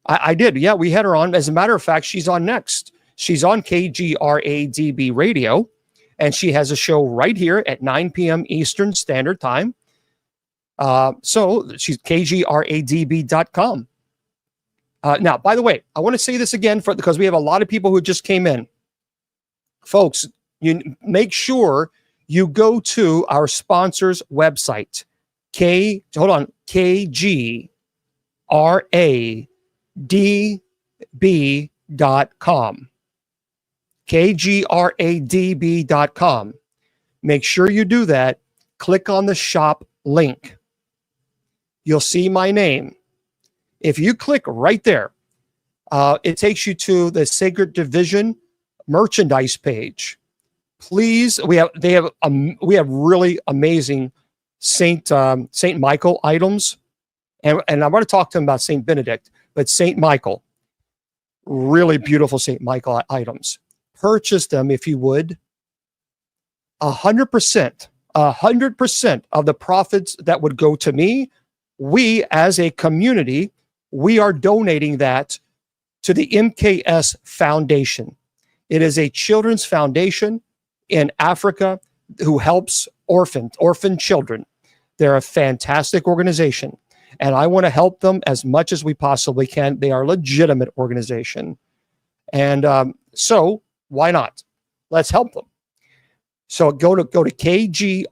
I did. Yeah, we had her on. As a matter of fact, she's on next. She's on KGRADB radio, and she has a show right here at 9 p.m. Eastern Standard Time. So she's kgradb.com. Now, by the way, I want to say this again because we have a lot of people who just came in. Folks, you make sure you go to our sponsor's website, kgradb.com. kgradb.com. Make sure you do that. Click on the shop link. You'll see my name. If you click right there, it takes you to the Sacred Division merchandise page. Please, we have really amazing Saint Michael items, and I want to talk to him about Saint Benedict, but Saint Michael, really beautiful Saint Michael items. Purchase them if you would. 100% of the profits that would go to me, we as a community, we are donating that to the MKS Foundation. It is a children's foundation in Africa who helps orphan children. They're a fantastic organization, and I want to help them as much as we possibly can. They are a legitimate organization. And so why not? Let's help them. So go to KGRAD,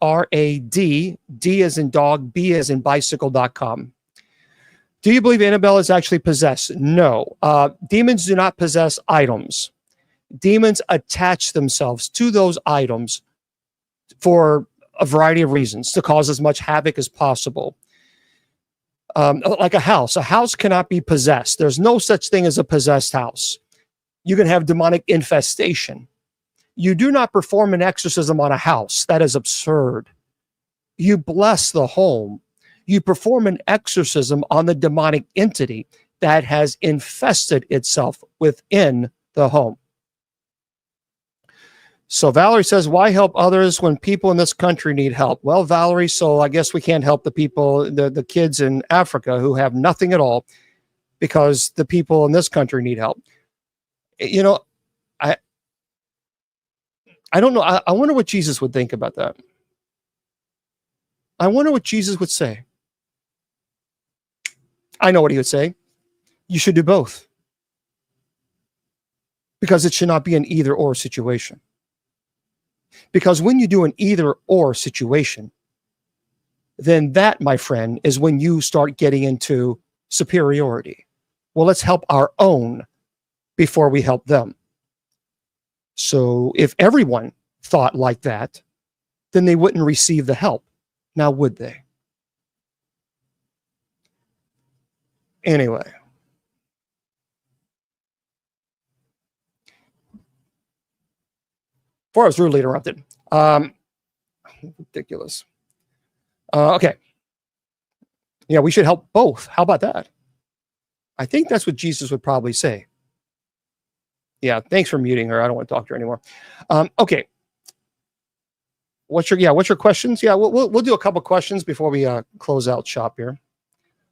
D as in dog, B as in bicycle.com. Do you believe Annabelle is actually possessed? No. Demons do not possess items. Demons attach themselves to those items for a variety of reasons to cause as much havoc as possible. Like a house cannot be possessed. There's no such thing as a possessed house. You can have demonic infestation. You do not perform an exorcism on a house. That is absurd. You bless the home. You perform an exorcism on the demonic entity that has infested itself within the home. So Valerie says, why help others when people in this country need help? Well, Valerie, so I guess we can't help the people, the kids in Africa who have nothing at all because the people in this country need help. You know, I don't know. I wonder what Jesus would think about that. I wonder what Jesus would say. I know what he would say. You should do both. Because it should not be an either or situation. Because when you do an either or situation, then that, my friend, is when you start getting into superiority. Well, let's help our own before we help them. So if everyone thought like that, then they wouldn't receive the help. Now, would they? Anyway. Before I was rudely interrupted. Ridiculous. Okay. Yeah, we should help both. How about that? I think that's what Jesus would probably say. Yeah, thanks for muting her. I don't want to talk to her anymore. Okay. What's your questions? Yeah, we'll do a couple questions before we close out shop here.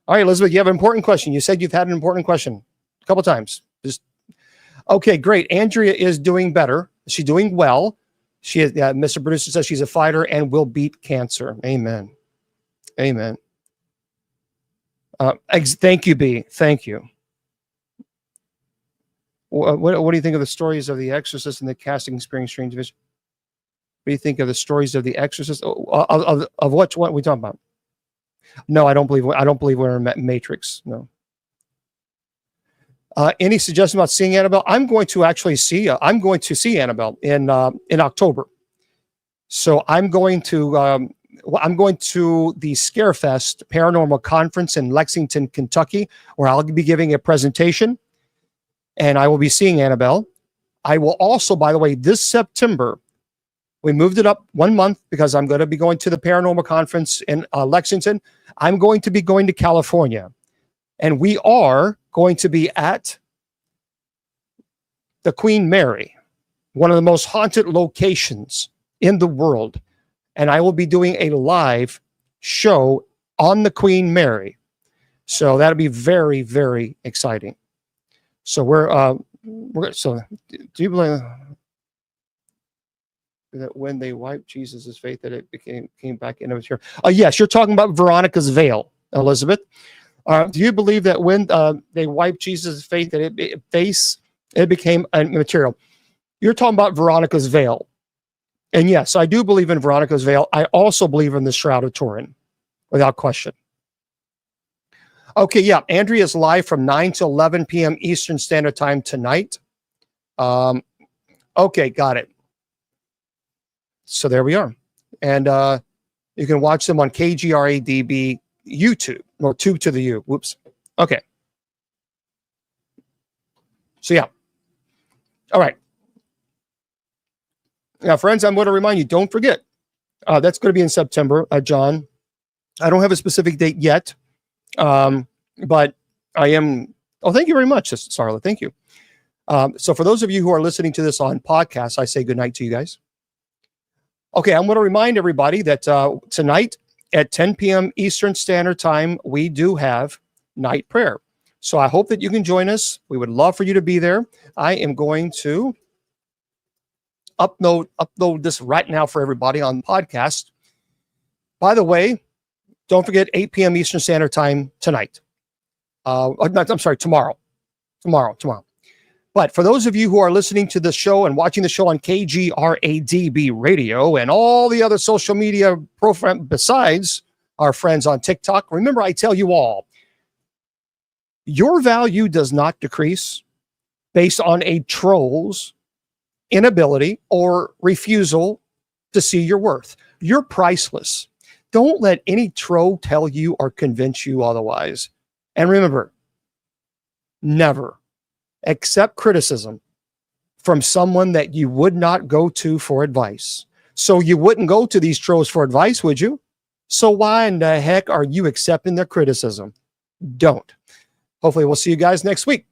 All right, Elizabeth, you have an important question. You said you've had an important question a couple times. Okay, great. Andrea is doing better. She's doing well. She is. Mr. Producer says she's a fighter and will beat cancer. Amen. Amen. Thank you, B. Thank you. What do you think of the stories of the Exorcist and the casting experience strange vision? What do you think of the stories of the Exorcist? Of what we talking about? No, I don't believe we're in Matrix. No. Any suggestion about seeing Annabelle? I'm going to see Annabelle in October. So I'm going to the Scarefest Paranormal Conference in Lexington, Kentucky, where I'll be giving a presentation, and I will be seeing Annabelle. I will also, by the way, this September, we moved it up 1 month because I'm going to be going to the Paranormal Conference in Lexington. I'm going to be going to California, and we are going to be at the Queen Mary, one of the most haunted locations in the world. And I will be doing a live show on the Queen Mary. So that'll be very, very exciting. So so do you believe that when they wiped Jesus' faith that it came back into material? Yes, you're talking about Veronica's veil, Elizabeth. Do you believe that when they wiped Jesus' faith that it became immaterial? You're talking about Veronica's veil. And yes, I do believe in Veronica's veil. I also believe in the Shroud of Turin, without question. Okay, yeah, Andrea is live from 9 to 11 p.m. Eastern Standard Time tonight. Okay, got it. So there we are. And you can watch them on KGRADB YouTube, or Tube to the U. Whoops. Okay. So yeah. All right. Now, friends, I'm going to remind you, don't forget, that's going to be in September, John. I don't have a specific date yet, but I am. Oh, thank you very much, Sarla. Thank you. So for those of you who are listening to this on podcast, I say good night to you guys. Okay, I'm going to remind everybody that tonight at 10 p.m. Eastern Standard Time, we do have night prayer. So I hope that you can join us. We would love for you to be there. I am going to upload this right now for everybody on the podcast. By the way, don't forget 8 p.m. Eastern Standard Time tonight. I'm sorry, tomorrow. But for those of you who are listening to the show and watching the show on KGRADB radio and all the other social media program besides our friends on TikTok, remember I tell you all, your value does not decrease based on a troll's inability or refusal to see your worth. You're priceless. Don't let any troll tell you or convince you otherwise. And remember, never accept criticism from someone that you would not go to for advice. So you wouldn't go to these trolls for advice, would you? So why in the heck are you accepting their criticism? Don't. Hopefully we'll see you guys next week.